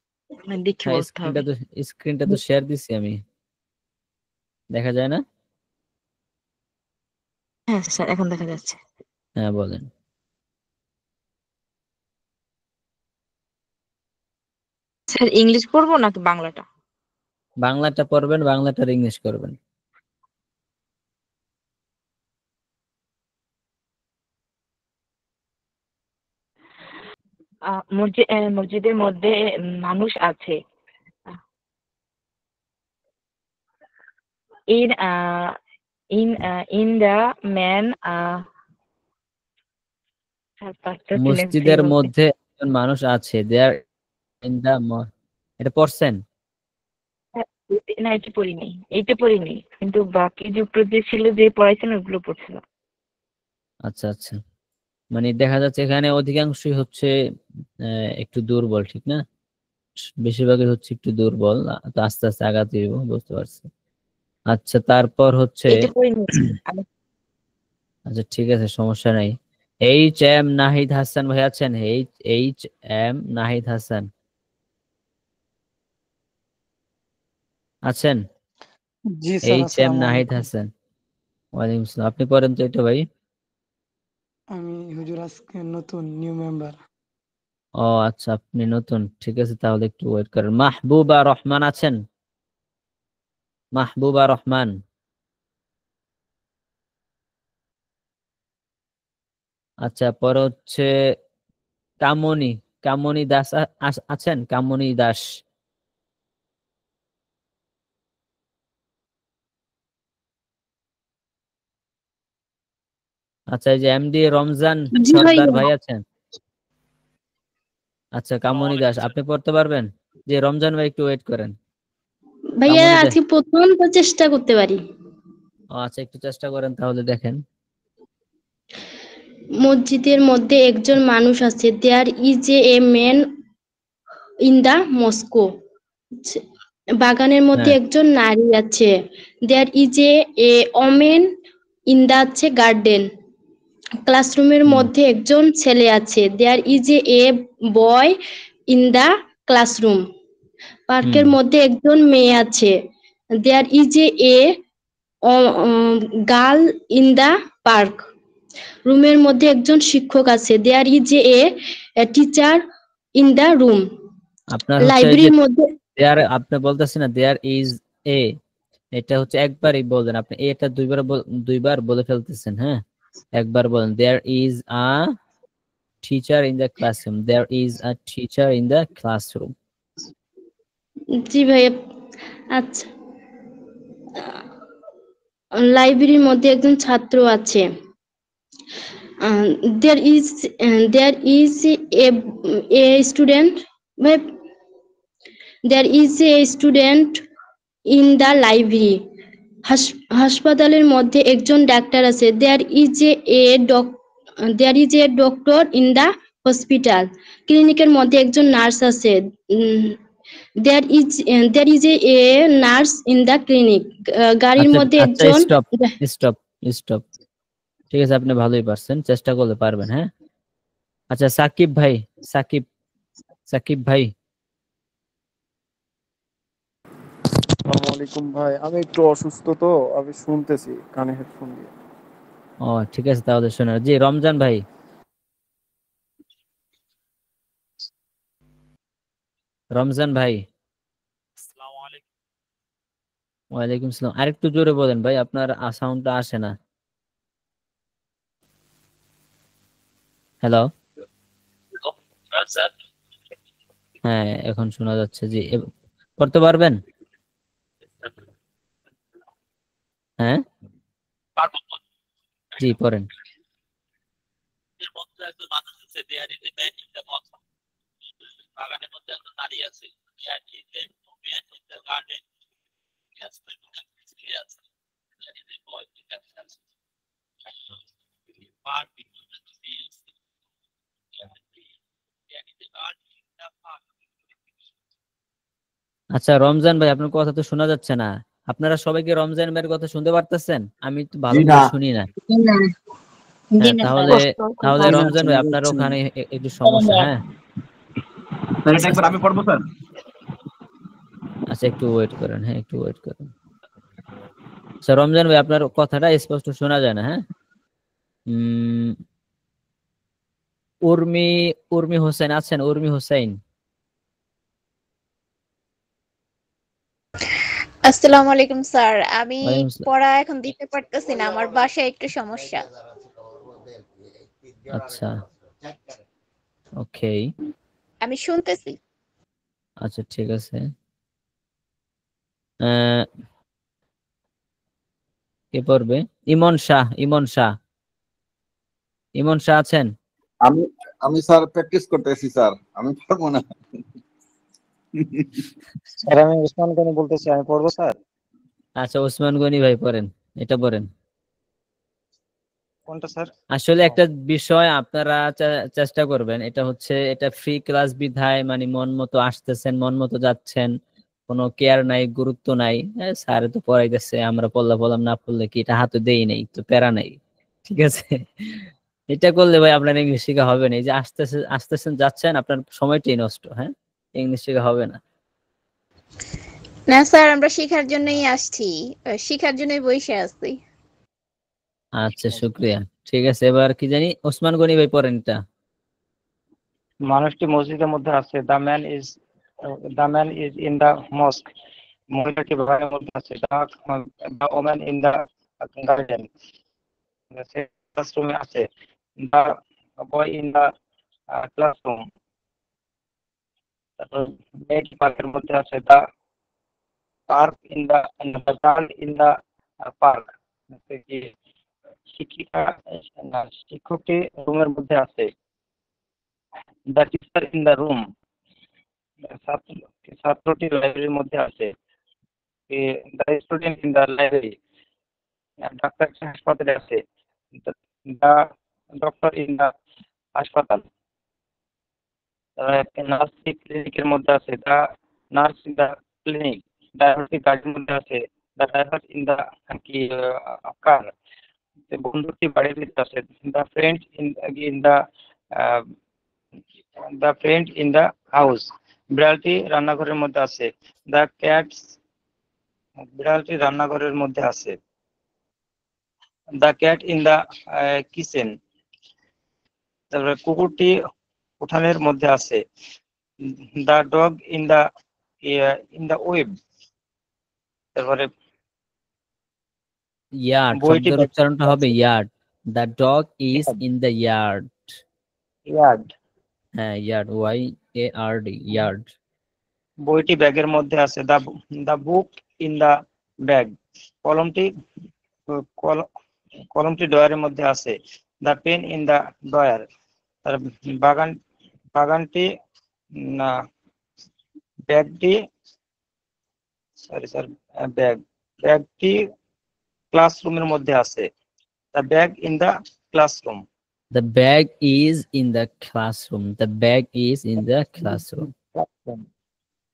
মানে দেখে হ্যাঁ, বলতে হবে। স্ক্রিনটা তো শেয়ার দিছি আমি, দেখা যায় না? হ্যাঁ স্যার, এখন দেখা যাচ্ছে। হ্যাঁ বলেন। স্যার ইংলিশ পড়বো নাকি বাংলাটা? বাংলাটা পড়বেন, বাংলাটার ইংলিশ করবেন। মসজিদের মধ্যে মানুষ আছে। ইন ইন দ্য ম্যান, মসজিদের মধ্যে একজন মানুষ আছে। দেয়ার ইন দা, এটা পড়ছেন? না এটা পড়িনি, এইটা পড়িনি, কিন্তু বাকি যে উপরে যে ছিল যে পড়াইছেন ওগুলো পড়ছিলাম। আচ্ছা আচ্ছা, মানে দেখা যাচ্ছে এখানে অধিকাংশই হচ্ছে একটু দুর্বল, ঠিক না? বেশিরভাগই হচ্ছে একটু দুর্বল, তো আস্তে আস্তে আগাতে হইব, বুঝতে পারছি। আচ্ছা, তারপর হচ্ছে এইটা পড়িনি। আচ্ছা ঠিক আছে, সমস্যা নাই। এইচ এম নাহিদ হাসান ভাই আছেন? এইচ এম নাহিদ হাসান আছেন? জি স্যার, এইচ এম আসসালামু নাহিদ আলাইকুম। হাসান, ওয়ালাইকুম আসসালাম। আপনি পড়েন তো এটা ভাই। আমি হুজুর আজকে নতুন নিউ মেম্বার। ও আচ্ছা, আপনি নতুন, ঠিক আছে, তাহলে একটু ওয়েট করেন। মাহবুবা রহমান আছেন? মাহবুবা রহমান। আচ্ছা, পরে হচ্ছে কামনি, কামনি দাস আছেন? কামনি দাস। আচ্ছা, এই যে এমডি রমজান জি সর্দার ভাইয়া। ভাই আছেন? আচ্ছা, কামনি দাস আপনি পড়তে পারবেন? যে রমজান ভাই একটু ওয়েট করেন। ভাইয়া কামনি দাস, আজকে প্রথম তো চেষ্টা করতে পারি। আচ্ছা একটু চেষ্টা করেন তাহলে, দেখেন। মসজিদের মধ্যে একজন মানুষ আছে। There is a man in the Moscow. বাগানের মধ্যে হ্যাঁ। একজন নারী আছে। There is a women in the আছে গার্ডেন। ক্লাসরুমের মধ্যে একজন ছেলে আছে। There is a boy in the classroom. পার্কের মধ্যে একজন মেয়ে আছে। There is a girl in the park. রুমের মধ্যে একজন শিক্ষক আছে। There is a teacher in the room. আপনার হচ্ছে এই যে লাইব্রেরির মধ্যে দেয়ার, আপনি বলতেছেন না দেয়ার ইজ এ, এটা হচ্ছে একবারই বলবেন আপনি, এটা দুইবার বলে ফেলতেছেন। হ্যাঁ, একবার বলেন there is a teacher in the classroom, there is a teacher in the classroom. জি ভাইয়া। আচ্ছা, লাইব্রেরির মধ্যে একজন ছাত্র আছে। there is a student. There is a student in the library. হাসপাতালের মধ্যে একজন ডাক্তার আছে। there is a doctor in the hospital. ক্লিনিকের মধ্যে একজন নার্স আছে। there is a nurse in the clinic. গাড়ির আচ্ছা মধ্যে আচ্ছা, একজন স্টপ স্টপ স্টপ, ঠিক আছে, আপনি ভালোই পারছেন, চেষ্টা করলে পারবেন। হ্যাঁ, আচ্ছা সাকিব ভাই, সাকিব, সাকিব ভাই। আসসালামু আলাইকুম ভাই, আমি একটু অসুস্থ তো, আমি শুনতেছি কানে হেডফোন দিয়ে। ও ঠিক আছে, তাহলে শোনা। জি রমজান ভাই। রমজান ভাই। ওয়ালাইকুম আসসালাম। আরেকটু জোরে বলেন ভাই, আপনার সাউন্ডটা আসে না। হ্যালো, হ্যাঁ এখন শোনা যাচ্ছে। জি পড়তে পারবেন? হ্যাঁ জি পড়েন। আচ্ছা রমজান ভাই, আপনার কথা তো শোনা যাচ্ছে না। আপনারা সবাইকে রমজান ভাইয়ের কথা শুনতে পারতেছেন? আমি তো ভালো করে শুনি না। হ্যাঁ, তাহলে তাহলে রমজান ভাই আপনার ওখানে একটু সমস্যা। হ্যাঁ এটা একবার আমি পড়বো স্যার। আচ্ছা একটু ওয়েট করেন। হ্যাঁ একটু ওয়েট করেন। স্যার রমজান ভাই আপনার কথাটা স্পষ্ট শোনা যায় না। হ্যাঁ, উর্মি, উর্মি হোসেন আছেন? উর্মি হোসেন। আসসালামু আলাইকুম স্যার, আমি ওয়ালাইকুম আসসালাম। পড়া এখন দিতে পারতেছি না, আমার বাসায় একটু সমস্যা। আচ্ছা ওকে, আমি শুনতেছি। আচ্ছা ঠিক আছে। কে পড়বে? ইমন শাহ, ইমন শাহ, ইমন শাহ আছেন? আমি আমি স্যার প্র্যাকটিস করতেছি স্যার, আমি পারবো না স্যার। আমি ওসমান গনি বলতেছি, আমি পড়বো স্যার। আচ্ছা ওসমান গনি ভাই পড়েন, এটা পড়েন। কোনটা স্যার? আসলে একটা বিষয় আপনারা চেষ্টা করবেন, এটা হচ্ছে এটা ফ্রি ক্লাস বিধায় মানে মন মতো আসতেছেন, মন মতো যাচ্ছেন, কোনো কেয়ার নাই, গুরুত্ব নাই। স্যার তো পড়াইতেছে, আমরা পড়লাম, না পড়লে কি এটা হাতে দেই নাই তো, প্যারা নাই, ঠিক আছে। এটা করলে ভাই আপনার ইংলিশ শেখা হবে না। এই যে আসতেছেন যাচ্ছেন, আপনার সময়টাই নষ্ট। হ্যাঁ, ইংলিশ শেখা হবে না। না স্যার, আমরা শেখার জন্যই আসছি, শেখার জন্যই বসে আছি। আচ্ছা শুক্রিয়া। ঠিক আছে, এবার কি জানি ওসমান গনি ভাই পড়েন এটা। মানুষটি মসজিদের মধ্যে আছে। The man is in the mosque. মহিলাটি বাগানের মধ্যে আছে। The woman in the garden. সে ক্লাসরুমে আছে। The boy in the classroom. তারপর মেয়েটি পার্কের মধ্যে আছে। The park in the girl in the park. শিক্ষকটি রুমের মধ্যে আছে। The teacher in the room. ছাত্রটি লাইব্রেরির মধ্যে আছে। The student in the library. ডাক্তার হাসপাতালে আছে। দ্য ডক্টর ইন দ্য হাসপাতাল। নার্সটি ক্লিনিকের মধ্যে আছে। The nurse in the clinic. ড্রাইভারটি গাড়ির মধ্যে আছে। The driver in the car. বন্ধুটি বাড়ির ভিতরে আছে। The friend in the house. বিড়ালটি রান্নাঘরের মধ্যে আছে। The cats. বিড়ালটি রান্নাঘরের মধ্যে আছে। The cat in the kitchen. তারপরে কুকুরটি উঠানের মধ্যে আছে। The dog in the web. তারপরে ইয়ার্ড, বইটি শব্দের উচ্চারণটা হবে yard. The dog is in the yard. Yard. হ্যাঁ, ইয়ার্ড, YARD, ইয়ার্ড। বইটি ব্যাগের মধ্যে আছে। The book in the bag. কলমটি ডয়ারের মধ্যে আছে। The pen in the drawer. তার বাগানটি ব্যাগটি ক্লাসরুমের মধ্যে আছে। The bag in the classroom. The bag is in the classroom. The bag is in the classroom.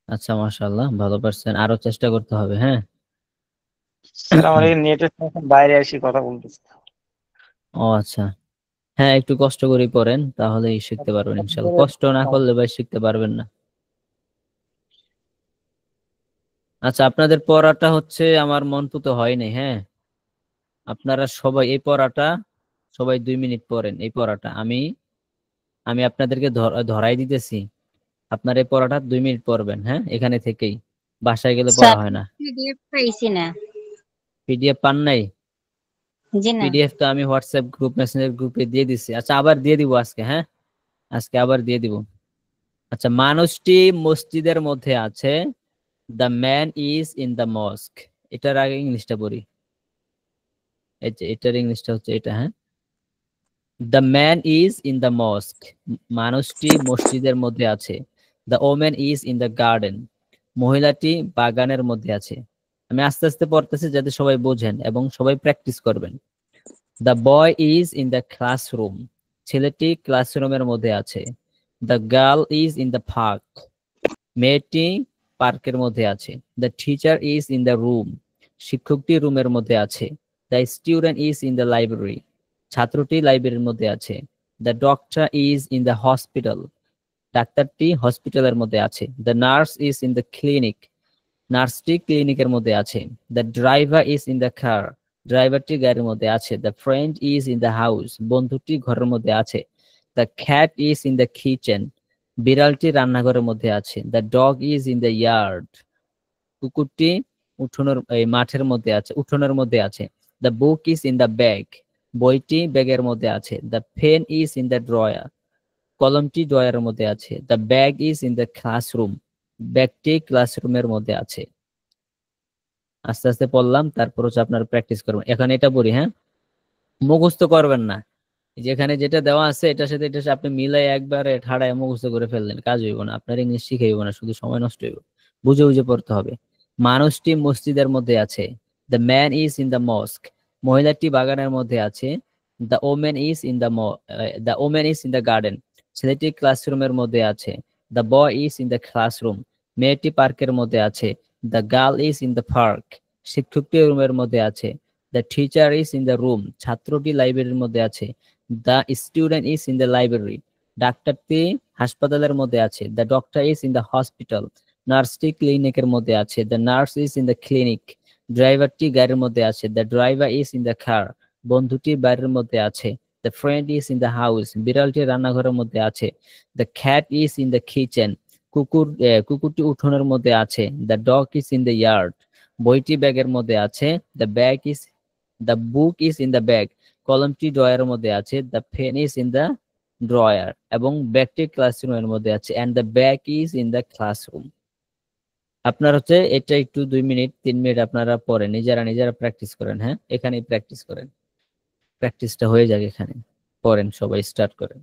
আচ্ছা, মাশাআল্লাহ, ভালো পারছেন, আরো চেষ্টা করতে হবে। হ্যাঁ, স্যার আমার এই নেটের বাইরে এসে কথা বলতেছি। ও আচ্ছা, হ্যাঁ, একটু কষ্ট করে পড়েন, তাহলেই শিখতে পারবেন ইনশাআল্লাহ। কষ্ট না করলে ভাই শিখতে পারবেন না। আচ্ছা, আপনাদের পড়াটা হচ্ছে আমার মনপুতো হয়নি। হ্যাঁ, আপনারা সবাই এই পড়াটা সবাই 2 মিনিট পড়েন। এই পড়াটা আমি আপনাদেরকে ধরাই দিতেছি। আপনার এই পড়াটা 2 মিনিট পড়বেন। হ্যাঁ, এখানে থেকেই, বাসায় গেলে পড়া হয় না। পিডিএফ পাইছি না। পিডিএফ পান নাই? জি না। পিডিএফ তো আমি হোয়াটসঅ্যাপ গ্রুপ, মেসেঞ্জার গ্রুপে দিয়ে দিছি। আচ্ছা, আবার দিয়ে দিব আজকে। হ্যাঁ, আজকে আবার দিয়ে দিব। আচ্ছা, মানুষটি মসজিদের মধ্যে আছে। The man is in the মস্ক। এটার আগে ইংলিশটা পড়ি। এই যে এটার ইংলিশটা হচ্ছে এটা। হ্যাঁ, the man is in the mosque. মানুষটি মসজিদের মধ্যে আছে। The woman is in the garden. মহিলাটি বাগানের মধ্যে আছে। আমি আস্তে আস্তে পড়তেছি যাতে সবাই বোঝেন এবং সবাই প্র্যাকটিস করবেন। The boy is in the classroom. ছেলেটি ক্লাসরুমের মধ্যে আছে। The girl is in the park. মেয়েটি পার্কের মধ্যে আছে। The teacher is in the room. শিক্ষকটি রুমের মধ্যে আছে। The student is in the library. ছাত্রটি লাইব্রেরির মধ্যে আছে। The doctor is in the hospital. ডাক্তারটি হসপিটালের মধ্যে আছে। The nurse is in the clinic. নার্সটি ক্লিনিকের মধ্যে আছে। The driver is in the car. ড্রাইভারটি গাড়ির মধ্যে আছে। The friend is in the house. বন্ধুটি ঘরের মধ্যে আছে। The cat is in the kitchen. বিড়ালটি রান্নাঘরের মধ্যে আছে। The dog is in the yard. কুকুরটি মাঠের মধ্যে আছে, উঠোনের মধ্যে আছে। The book is in the bag. বইটি ব্যাগের মধ্যে আছে। The pen is in the drawer. কলমটি ড্রয়ারের মধ্যে আছে। The bag is in the classroom. ব্যাগটি ক্লাসরুমের মধ্যে আছে। আস্তে আস্তে পড়লাম, তারপর হচ্ছে আপনারা প্র্যাকটিস করবেন। এখন এটা পড়ি। হ্যাঁ, মুখস্থ করবেন না। যেখানে যেটা দেওয়া আছে এটার সাথে এটা আপনি মিলাই একবারে ঠাড়ায় মুখস্থ করে ফেললেন, কাজ হইব না, আপনার ইংলিশ শিখে হইব না, শুধু সময় নষ্ট হইব। বুঝে বুঝে পড়তে হবে। মানুষটি মসজিদের মধ্যে আছে। The man is in the mosque. মহিলাটি বাগানের মধ্যে আছে। The women is in the garden. ছেলেটি ক্লাসরুমের মধ্যে আছে। The boy is in the classroom. মেয়েটি পার্কের মধ্যে আছে। The girl is in the park. শিক্ষকটি রুমের মধ্যে আছে। The teacher is in the room. ছাত্রটি লাইব্রেরির মধ্যে আছে। The student is in the library. ডাক্তারটি হাসপাতালের মধ্যে আছে। The doctor is in the hospital. নার্সটি ক্লিনিকের মধ্যে আছে। The nurse is in the clinic. ড্রাইভারটি গাড়ির মধ্যে আছে। The driver is in the car. বন্ধুটি বাড়ির মধ্যে আছে। The friend is in the house, বিড়ালটি রান্নাঘরের মধ্যে আছে। The cat is in the kitchen, কুকুরটি উঠোনের মধ্যে আছে। The dog is in the yard, বইটি ব্যাগের মধ্যে আছে। The book is in the bag, কলমটি ড্রয়ারের মধ্যে আছে। The pen is in the drawer, এবং ব্যাগটি ক্লাসরুমের মধ্যে আছে। And the bag is in the classroom. আপনার হচ্ছে এটা একটু 2 মিনিট 3 মিনিট আপনারা পড়েন, নিজেরা প্র্যাকটিস করেন। হ্যাঁ, এখানেই প্র্যাকটিস করেন, প্র্যাকটিসটা হয়ে যাক এখানে। পড়েন, সবাই স্টার্ট করেন।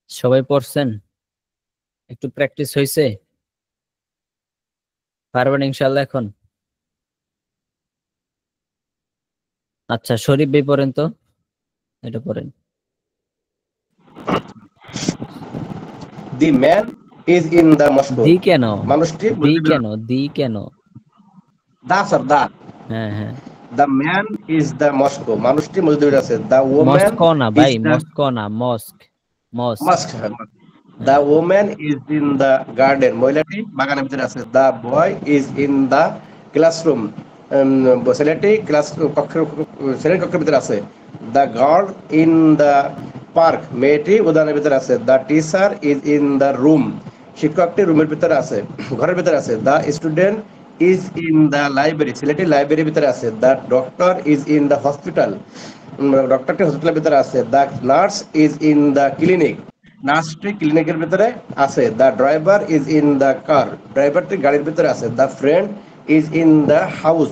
সবাই পড়ছেন? একটু প্র্যাকটিস হয়েছে? পারবেন ইনশাল্লাহ এখন? আচ্ছা, শরীফ ভাই পড়েন তো, এটা পড়েন। The man is in the Moscow. The কেন? মানুষটি দি কেন? The sir, the. হ্যাঁ হ্যাঁ। The man is the Moscow, মানুষটি মসজিদে আছে। দ্য ওম্যান মস্কো না ভাই, মস্কো না, mosque. The woman is in the garden, মহিলাটি বাগানের ভিতরে আছে। The boy is in the classroom, ছেলেটি ছেলের কক্ষের ভিতরে আছে। The girl in the park, মেয়েটি উদ্যানের ভিতরে আছে। The teacher is in the room, শিক্ষকটি রুমের ভিতরে আছে, ঘরের ভিতরে আছে। The student is in the library, ছেলেটি লাইব্রেরির ভিতরে আছে। The doctor is in the hospital, ডক্টরটি হসপিটালের ভিতরে আছে। The nurse is in the clinic, নার্সটি ক্লিনিকের ভিতরে আছে। The driver is in the car, ড্রাইভারটি গাড়ির ভিতরে আছে। The friend is in the house,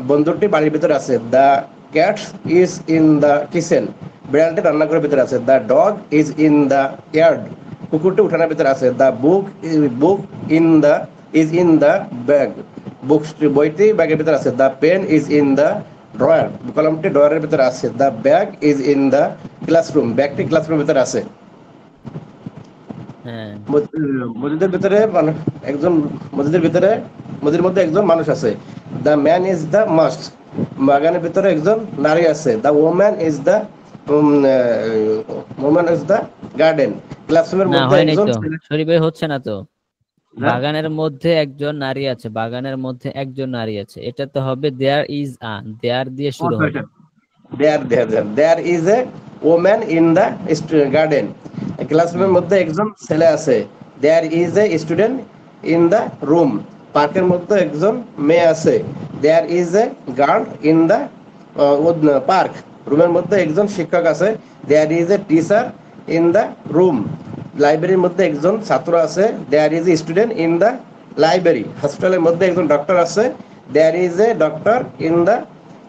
বন্ধুটি বাড়ির ভিতরে আছে। The cat is in the kitchen, বিড়ালটি রান্নাঘরের ভিতরে আছে। The dog is in the yard, কুকুরটি উঠানের ভিতরে আছে। The book is in the bag, বইটি ব্যাগের ভিতরে আছে। The pen is in the drawer, কলমটি ড্রয়ারের ভিতরে আছে। The bag is in the classroom, ব্যাগটি ক্লাসরুমের ভিতরে আছে। মসজিদের ভিতরে মসজিদের মধ্যে একজন মানুষ আছে। The man is the must, বাগানের ভিতরে একজন নারী আছে। The woman is the garden, ক্লাসরুমের মধ্যে একজন। শরীফ ভাই হচ্ছে না তো। বাগানের মধ্যে একজন নারী আছে, বাগানের মধ্যে একজন নারী আছে, এটা তো হবে দেয়ার ইজ আ, দেয়ার দিয়ে শুরু হবে। There is a woman in the garden, ক্লাসরুমের মধ্যে একজন ছেলে আছে। There is a student in the room পার্কের মধ্যে একজন মেয়ে আছে there is a guard in the park রুমের মধ্যে একজন শিক্ষক আছে there is a teacher in the room লাইব্রেরির মধ্যে একজন ছাত্র আছে there is a student in the library হসপিটালের মধ্যে একজন ডক্টর আছে there is a doctor in the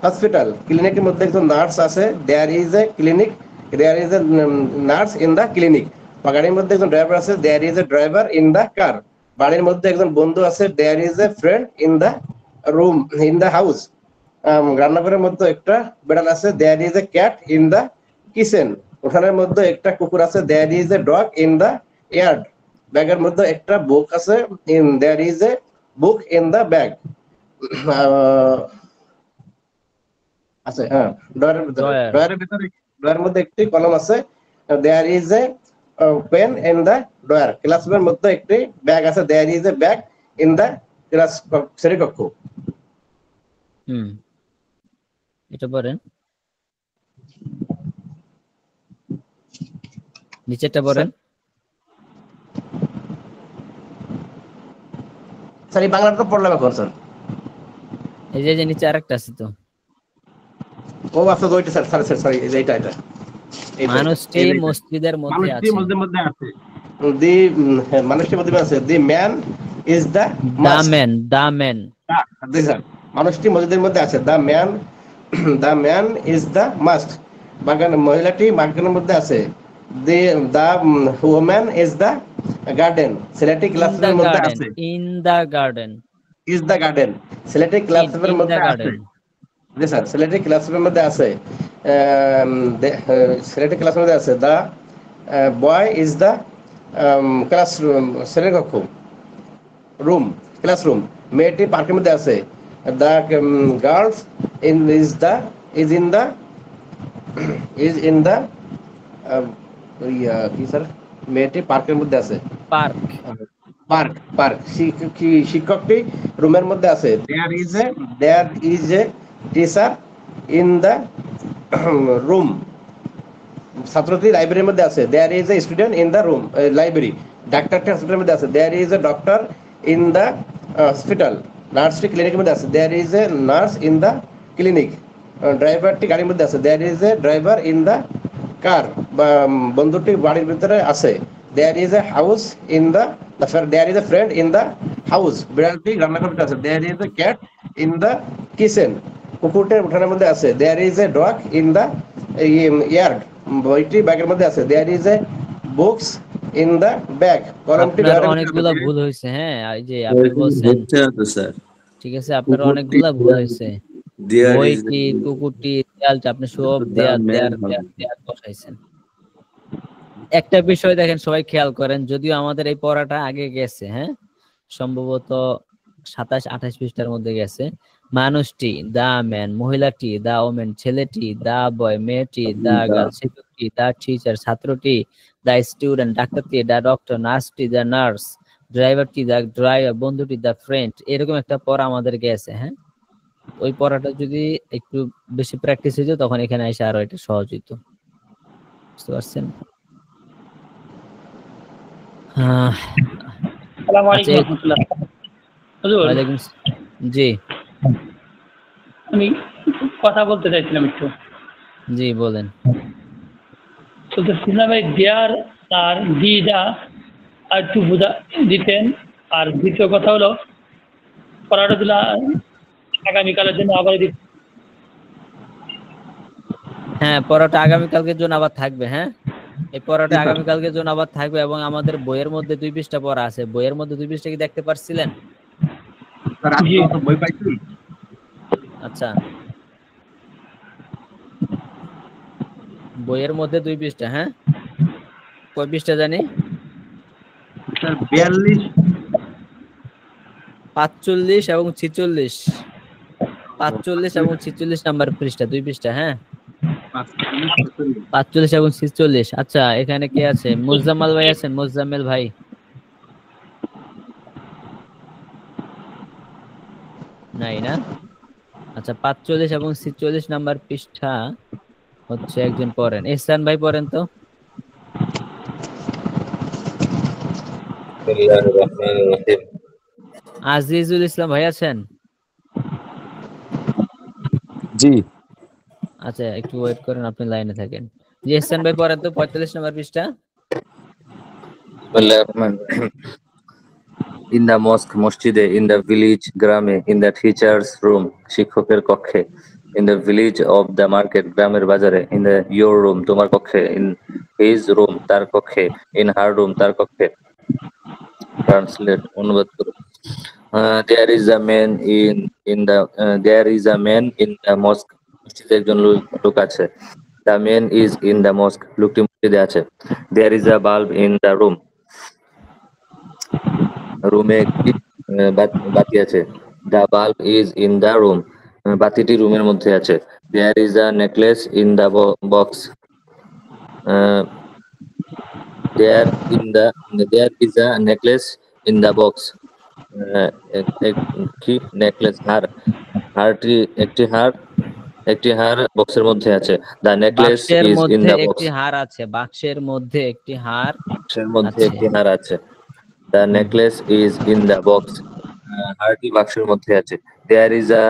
hospital ক্লিনিকের মধ্যে একজন নার্স আছে there is a clinic there is a nurse in the clinic গাড়ির মধ্যে একজন ড্রাইভার আছে there is a driver in the car বাড়ির মধ্যে একজন বন্ধু আছে there is a friend in the room in the house রান্নাঘরের মধ্যে একটা বেড়াল আছে there is a cat in the kitchen উঠানের মধ্যে একটা কুকুর আছে there is a dog in the yard ব্যাগের মধ্যে একটা বুক আছে in there is a book in the bag আছে হ্যাঁ ড্রয়ারের মধ্যে একটি কলম আছে there is a pen in the drawer ক্লাসরুমের মধ্যে একটি ব্যাগ আছে there is a bag in the class শ্রেণীকক্ষ এটা পড়েন নিচেরটা পড়েন স্যার এই বাংলাটা তো পড়লাম এখন স্যার এই যে নিচে আরেকটা আছে তো ও আচ্ছা ওইটা স্যার স্যার সরি এটা মানুষটি মসজিদের মধ্যে আছে মসজিদের মধ্যে আছে দি মানুষটির মধ্যে আছে the man is the man sir মানুষটি মসজিদের মধ্যে আছে the man is the must বাগান মহিলাটি বাগানের মধ্যে আছে the the woman is the garden ছেলেটি ক্লাসরুমের মধ্যে আছে in the garden is the garden ছেলেটি ক্লাসরুমের মধ্যে আছে জি স্যার ছেলেটি ক্লাসরুমের মধ্যে আছে ছেলেটি ক্লাসের মধ্যে আছে the boy is the classroom শ্রেণীকক্ষ রুম ক্লাসরুম মেয়েটি পার্কের মধ্যে আছে the girls is in the কি স্যার মেয়েটি পার্কের মধ্যে আছে পার্ক শিক্ষকটি রুমের মধ্যে আছে there is a teacher in the room ছাত্রটি লাইব্রেরির মধ্যে আছে there is a student in the room library ডাক্তারটি হসপিটালের মধ্যে আছে there is a doctor in the hospital নার্সটি ক্লিনিকের মধ্যে আছে there is a nurse in the clinic ড্রাইভারটি গাড়ির মধ্যে আছে there is a driver in the car বন্ধুটি বাড়ির ভিতরে আছে there is a house in the there is a friend in the house বিড়ালটি রান্নাঘরে আছে there is a cat in the kitchen কুকুরটির উঠানের মধ্যে আছে there is a dog in the yard বইটি ব্যাগের মধ্যে আছে there is a books in the bag কলমটি অনেকগুলো ভুল হয়েছে হ্যাঁ এই যে আপনি বলছেন স্যার ঠিক আছে আপনার অনেকগুলো ভুল হয়েছে বইটি কুকুরটি দেয়ালটা আপনি সব দেয়ার বসাইছেন একটা বিষয় দেখেন সবাই খেয়াল করেন যদিও আমাদের এই পড়াটা আগে গেছে হ্যাঁ সম্ভবত 27-28 পৃষ্ঠার মধ্যে গেছে মানুষটি দা ম্যান মহিলাটি দা ওমেন ছেলেটি দা বয় মেয়েটি দা গার্ল শিক্ষকটি দা টিচার ছাত্রটি দা স্টুডেন্ট ডাক্তারটি দা ডক্টর নার্সটি দা নার্স ড্রাইভারটি দা ড্রাইভার বন্ধুটি দা ফ্রেন্ড এরকম একটা পড়া আমাদের গেছে হ্যাঁ ওই পড়াটা যদি একটু বেশি প্র্যাকটিস হইতো তখন এখানে এসে আরো এটা সহজ হইতো বুঝতে পারছেন আসসালামু আলাইকুম রাহমাতুল্লাহ ওয়ালাইকুম জি আমি কথা বলতে চাইছিলাম একটু জি বলেন তো শুনলাম এই দেয়ার আর দি দা আর একটু দিতেন আর দ্বিতীয় কথা হলো পড়াটা দিলা আগামীকালের জন্য আবার হ্যাঁ পড়াটা আগামীকালকের জন্য আবার থাকবে হ্যাঁ এই পড়াটা আগামীকালকের জন্য আবার থাকবে এবং আমাদের বইয়ের মধ্যে 2 পৃষ্ঠা পড়া আছে বইয়ের মধ্যে 2 পৃষ্ঠা কি দেখতে পারছিলেন স্যার আজকে তো বই পাইছি আচ্ছা বইয়ের মধ্যে 2 পৃষ্ঠা হ্যাঁ কয় পৃষ্ঠা জানি স্যার 42 45 এবং 46 45 এবং 46 নাম্বার পৃষ্ঠা 2 পৃষ্ঠা হ্যাঁ 45 এবং 46 আচ্ছা এখানে কে আছে মুজাম্মেল ভাই আছেন মুজাম্মেল ভাই নাই না আচ্ছা 45 এবং 46 নাম্বার পৃষ্ঠা হচ্ছে একজন পড়েন ইহসান ভাই পড়েন তো বিসমিল্লাহির রহমানির রহিম। আজিজুল ইসলাম ভাই আছেন? জি। আচ্ছা একটু ওয়েট করেন, আপনি লাইনে থাকেন। জি এহসান ভাই পড়েন তো 45 নম্বর পৃষ্ঠা। বিসমিল্লাহির রহমানির রহিম। ইন দ্য মস্ক মসজিদে, ইন দ্য ভিলেজ গ্রামে, ইন দ্য টিচার্স রুম শিক্ষকের কক্ষে, in the village of the market গ্রামের বাজারে, ইন দ্য ইয়োর রুম তোমার কক্ষে, ইন হিজ রুম তার কক্ষে, ইন হার রুম তার কক্ষে। ট্রান্সলেট অনুবাদ করো। There is a man in the mosque মসজিদে একজন লোক আছে। The man is in the mosque লোকটি মসজিদে আছে। There is a bulb in the room রুমে একটি বাতি আছে। The bulb is in the room বাতিটি রুমের মধ্যে আছে। There is a necklace in the box there is a necklace in the box একটি নেকলেস একটি হার বক্সের মধ্যে আছে। দ্য নেকলেস বাক্সের ইজ ইন মধ্যে দ্য বক্স একটি হার আছে, বাক্সের মধ্যে একটি হার বাক্সের মধ্যে আছে। একটি হার আছে। The necklace is in the box হারটি বাক্সের মধ্যে আছে। There is a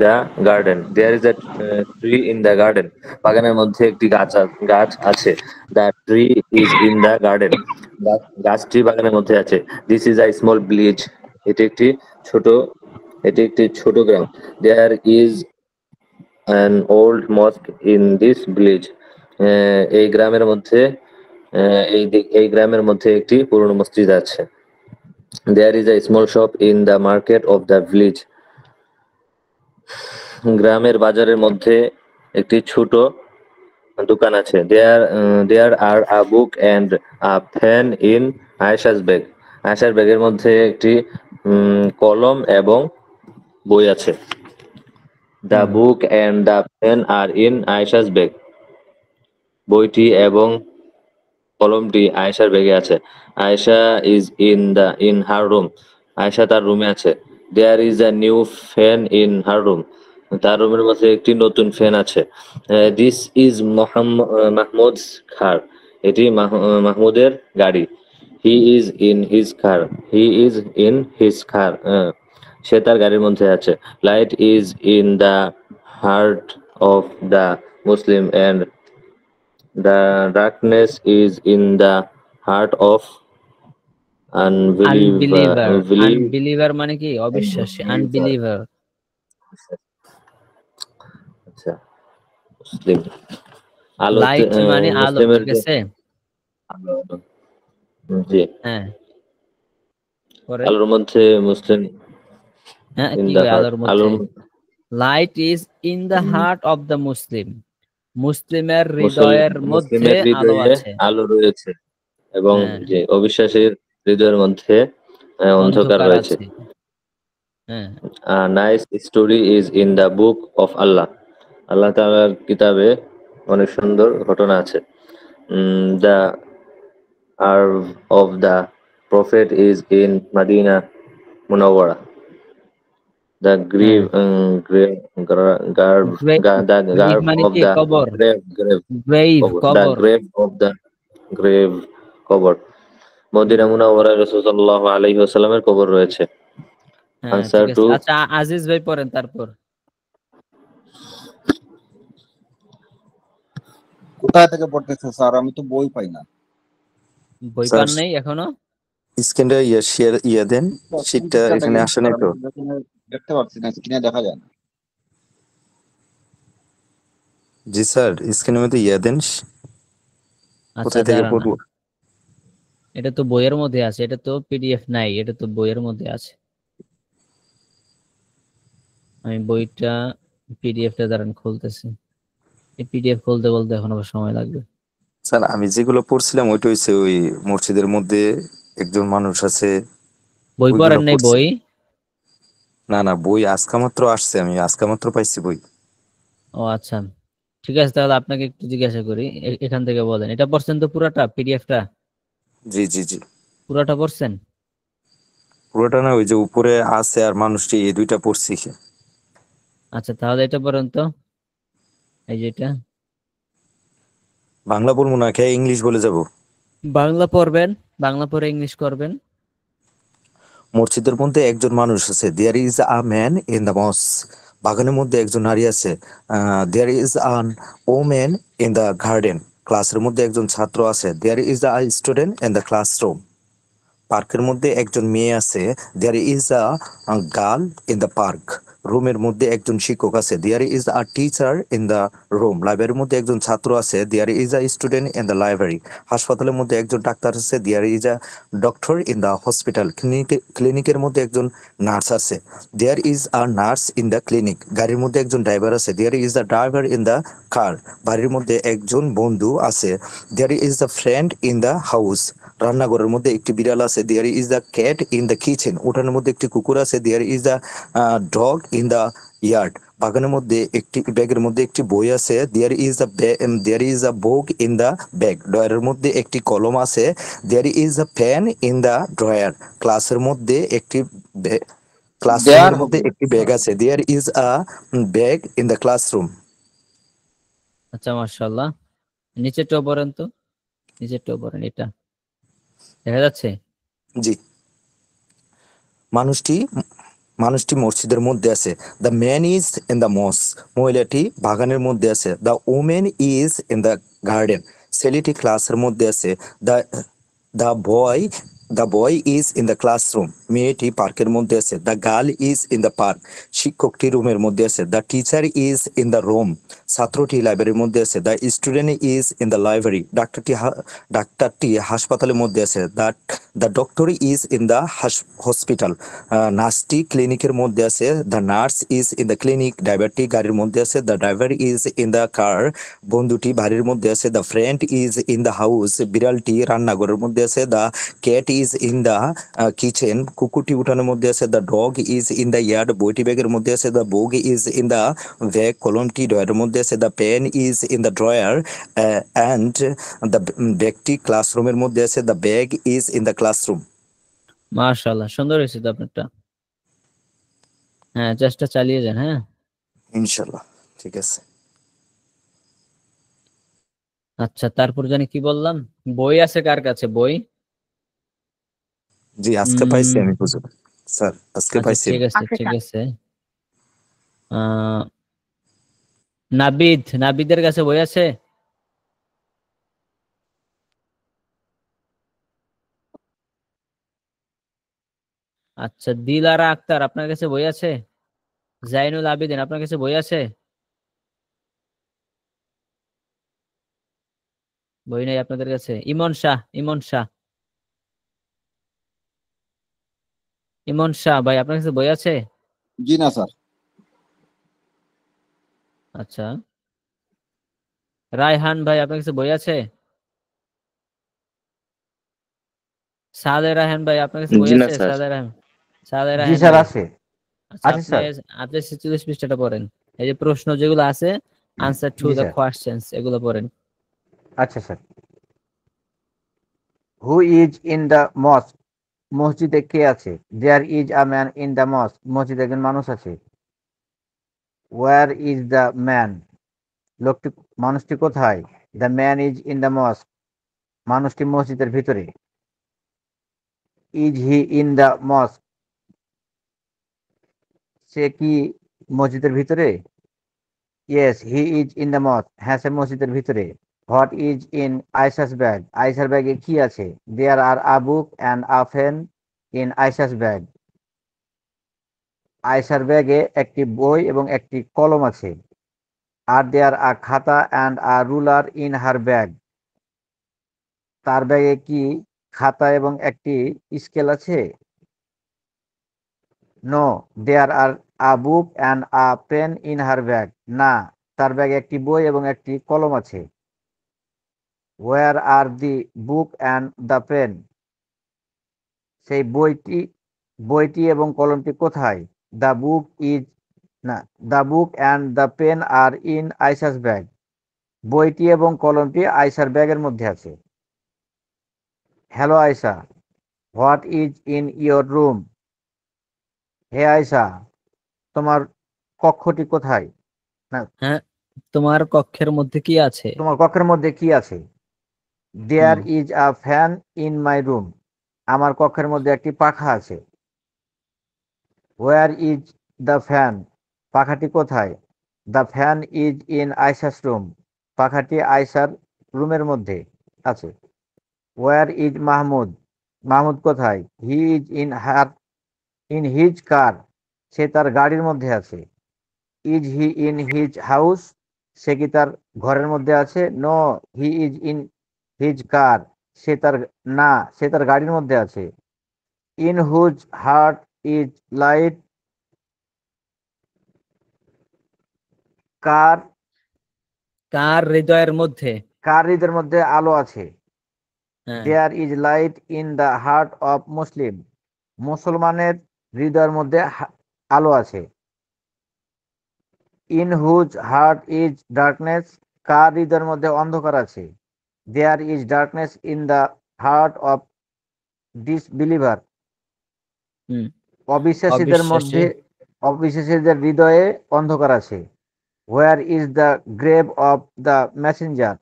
the garden there is a tree in the garden বাগানের মধ্যে একটি গাছ আছে। The tree is in the garden গাছটি বাগানের মধ্যে আছে। This is a small village এটি একটি ছোট গ্রাম। There is an old mosque in this village এই গ্রামের মধ্যে এই গ্রামের মধ্যে একটি পুরনো মসজিদ আছে। There is a small shop in the market of the village গ্রামের বাজারের মধ্যে একটি ছোট দোকান আছে। There are a book and a pen in Ayesha's bag আয়েশার ব্যাগের মধ্যে একটি কলম এবং বই আছে। The book and the pen are in Ayesha's bag বইটি এবং কলমটি আয়েশার ব্যাগে আছে। Ayesha is in her room Ayesha তার রুমে আছে। There is a new fan in her room তার রুমের মধ্যে একটি নতুন ফ্যান আছে। দিস ইজ মাহমুদস কার এটি মাহমুদের গাড়ি। He is in his car সে তার গাড়ির মধ্যে আছে। Light is in the heart of the Muslim and the darkness is in the heart of unbeliever মানে কি? অবিশ্বাসী, আনবিলিভার। আচ্ছা মুসলিম লাইট মানে আলো, ঠিক আছে? জি হ্যাঁ আলোর মধ্যে মুসলিম হ্যাঁ কি আলোর মধ্যে light is in the heart of the মুসলিম মুসলিমের হৃদয়ের মধ্যে আলো আছে, আলো রয়েছে এবং যে অবিশ্বাসীর হৃদয়ের মধ্যে অন্ধকার রয়েছে। Nice story is in the book of Allah আল্লাহ তাআলার কিতাবে অনেক সুন্দর ঘটনা আছে। দ্য আর্ভ of the prophet is in Madina Munawwara the grave কবর মদিনা মুনাওয়ারায় রাসূল সাল্লাল্লাহু আলাইহি ওয়াসাল্লামের কবর রয়েছে। আনসার টু আচ্ছা আজিজ ভাই পড়েন তারপর। কোথা থেকে পড়তেছে স্যার? আমি তো বই পাই না। বই পান নাই এখনো? স্ক্রিনটা শেয়ার দেন, শীটটা এখানে আসে নাই তো। দেখতে পাচ্ছি না, স্ক্রিনে দেখা যায় না। জি স্যার স্ক্রিনের মধ্যে দেন। কোথা থেকে পড়বো? এটা তো বইয়ের মধ্যে আছে, এটা তো পিডিএফ নাই, এটা তো বইয়ের মধ্যে আছে। আমি বইটা পিডিএফটা দাঁড়ান খুলতেছি। এই পিডিএফ খুলতে বলতে এখন আবার সময় লাগবে। স্যার আমি যেগুলো পড়ছিলাম ওইটা হইছে ওই মসজিদের মধ্যে একজন মানুষ আছে। বই পড়েন নাই? বই না বই আজকে মাত্র আসছে, আমি আজকে মাত্র পাইছি বই। ও আচ্ছা ঠিক আছে, তাহলে আপনাকে একটু জিজ্ঞাসা করি, এখান থেকে বলেন এটা পড়ছেন তো পুরাটা পিডিএফটা? জি পুরাটা পড়ছেন? পুরোটা না, ওই যে উপরে আছে আর মানুষটি, এই দুইটা পড়ছি। আচ্ছা তাহলে এটা পড়েন তো, এই যে এটা। বাংলা বলবো না, কে ইংলিশ বলে যাব? বাংলা পড়বেন, বাংলা পড়ে ইংলিশ করবেন। মসজিদের মধ্যে একজন মানুষ আছে, there is a man in the mosque. বাগানের মধ্যে একজন নারী আছে, there is an woman in the garden. ক্লাসের মধ্যে একজন ছাত্র আছে, there is a student in the classroom. পার্কের মধ্যে একজন মেয়ে আছে, there is a girl in the park. রুমের মধ্যে একজন শিক্ষক আছে, there is a teacher in the room. লাইব্রেরির মধ্যে একজন ছাত্র আছে, there is a student in the library. হাসপাতালের মধ্যে একজন ডাক্তার আছে, there is a doctor in the hospital. ক্লিনিকের মধ্যে একজন নার্স আছে, there is a nurse in the clinic. গাড়ির মধ্যে একজন ড্রাইভার আছে, there is a driver in the car. বাড়ির মধ্যে একজন বন্ধু আছে, there is a friend in the house. রান্নাঘরের মধ্যে একটি বিড়াল আছে, there is a cat in the kitchen. উঠানের মধ্যে একটি কুকুর আছে, there is a dog in the yard. বাগানের মধ্যে একটি ব্যাগের মধ্যে একটি বই আছে, there is a book in the bag. ড্রয়ারের মধ্যে একটি কলম আছে, there is a pen in the drawer. ক্লাসরুমের মধ্যে একটি ব্যাগ আছে, there is a bag in the classroom. আচ্ছা, মাশাআল্লাহ। নিচেরটাও পড়েন তো, নিচেরটাও পড়েন। এটা দেখা যাচ্ছে? জি। মানুষটি মসজিদের মধ্যে আছে, the man is in the mosque. মহিলাটি বাগানের মধ্যে আছে, the women is in the garden. ছেলেটি ক্লাসের মধ্যে আছে, the the boy is in the classroom. মেয়েটি পার্কের মধ্যে আছে, the girl is in the park. শিক্ষকটি রুমের মধ্যে আছে, the teacher is in the room. ছাত্রটি লাইব্রেরির মধ্যে আছে, the student is in the library. ডাক্তারটি হাসপাতালের মধ্যে আছে, the doctor is in the hospital. নার্সটি ক্লিনিকের মধ্যে আছে, the nurse is in the clinic. ড্রাইভারটি গাড়ির মধ্যে আছে, the driver is in the car. বন্ধুটি বাড়ির মধ্যে আছে, the friend is in the house. বিড়ালটি রান্নাঘরের মধ্যে আছে, the cat is in the kitchen. কুকুরটি উঠানের মধ্যে আছে, the dog is in the yard. বইটি ব্যাগের মধ্যে আছে, the book is in the bag. কলমটি ড্রয়ারের মধ্যে আছে, the pen is in the drawer. And the ব্যাগটি ক্লাসরুমের মধ্যে আছে, the bag is in the classroom. মাশাআল্লাহ, সুন্দর হয়েছে তো আপনারটা। হ্যাঁ, চেষ্টা চালিয়ে যান। হ্যাঁ, ইনশাআল্লাহ, ঠিক আছে। আচ্ছা, তারপর জানি কি বললাম, বই আছে কার কাছে? বই জি, আজকে পাইছি আমি হুজুর। স্যার, আজকে আচ্ছা, পাইছি। ঠিক আছে, ঠিক আছে। নাবিদের কাছে বই আছে? আচ্ছা, দিলারা আক্তার, আপনার কাছে বই আছে? জাইনুল আবিদিন, আপনার কাছে বই আছে? বই নেই আপনাদের কাছে? ইমন শাহ, ভাই, আপনার কাছে বই আছে? জি না স্যার। আচ্ছা, রায়হান ভাই, আপনার কাছে বই আছে? সাদে রায়হান ভাই, আপনার কাছে বই জি না আছে? স্যার। সাদে জি রায়হান স্যার, ভাই। আছে আচ্ছা, আছে স্যার। আপনি 46 পৃষ্ঠাটা পড়েন। এই যে প্রশ্ন যেগুলো আছে, আনসার টু জি দ্য স্যার। কোয়েশ্চেন্স, এগুলো পড়েন। আচ্ছা sir. Who is in the mosque? মসজিদে কে আছে? There is a man in the mosque. মসজিদে একজন মানুষ আছে। Where is the man? মানুষটি কোথায়? The man is in the mosque. মানুষটি মসজিদের ভিতরে। Is he in the mosque? সে কি মসজিদের ভিতরে? Yes, he is in the mosque. হ্যাঁ, সে মসজিদের ভিতরে। What is in Ayesha's bag? আয়সার ব্যাগে কি আছে? There are a book and a pen in Ayesha's bag. আয়সার ব্যাগে একটি বই এবং একটি কলম আছে। আর দেয়ার আ খাতা and a ruler in her bag. তার ব্যাগে কি খাতা এবং একটি স্কেল আছে? No, there are a book and a pen in her bag. না, তার ব্যাগে একটি বই এবং একটি কলম আছে। Where are the book and the pen? সেই বইটি এবং কলমটি কোথায়? দ্য বুক ইজ না, the book and the pen are in Ayesha's bag. বইটি এবং কলমটি আয়সার ব্যাগের মধ্যে আছে। Hello Ayesha, what is in your room? হে আয়সা, তোমার কক্ষটি কোথায়? না, হ্যাঁ, তোমার কক্ষের মধ্যে কি আছে? তোমার কক্ষের মধ্যে কি আছে? There is a fan in my room, আমার কক্ষের মধ্যে একটি পাখা আছে। ওয়ার ইজ দ্য ফ্যান, পাখাটি কোথায়? The fan is in Ayesha's room, পাখাটি আয়সার রুমের মধ্যে আছে। ওয়ার ইজ মাহমুদ, মাহমুদ কোথায়? He is in his car, সে তার গাড়ির মধ্যে আছে। Is he in his house, সে কি তার ঘরের মধ্যে আছে? No, he is in his car, সে তার গাড়ির মধ্যে আছে। In whose heart is light, কার হৃদয়ের মধ্যে আলো আছে। হ্যাঁ there is light in the heart of Muslim, মুসলমানের হৃদয়ের মধ্যে আলো আছে। In whose heart is darkness, কার হৃদয়ের মধ্যে অন্ধকার আছে। There is darkness in the heart of disbeliever, অবিশ্বাসীদের হৃদয়ে অন্ধকার আছে। Where is the grave of the messenger,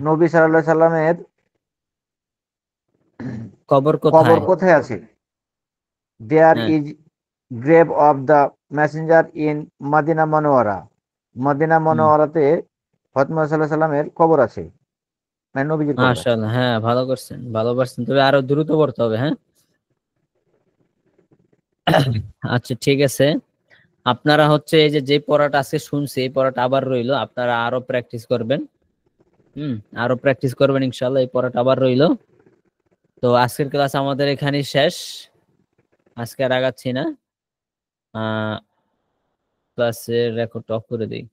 নবী সাল্লাল্লাহু আলাইহি সাল্লামের কবর কোথায় আছে? There is grave of the messenger in Madina Monowara, Medina মনোয়ারাতে হযরত মুহাম্মদ সাল্লাল্লাহু আলাইহি সাল্লামের কবর আছে, মানে নবীজির কবর আছে। মাশাআল্লাহ, হ্যাঁ ভালো করছেন, তবে আরো দ্রুত পড়তে হবে। হ্যাঁ আচ্ছা ঠিক আছে, আপনারা হচ্ছে এই যে পড়াটা আজকে শুনছি, এই পড়াটা আবার রইলো, আপনারা আরো প্র্যাকটিস করবেন। আরো প্র্যাকটিস করবেন ইনশাআল্লাহ, এই পড়াটা আবার রইলো। তো আজকের ক্লাস আমাদের এখানেই শেষ, আজকে আর আগাচ্ছি না, ক্লাসের রেকর্ড অফ করে দিই।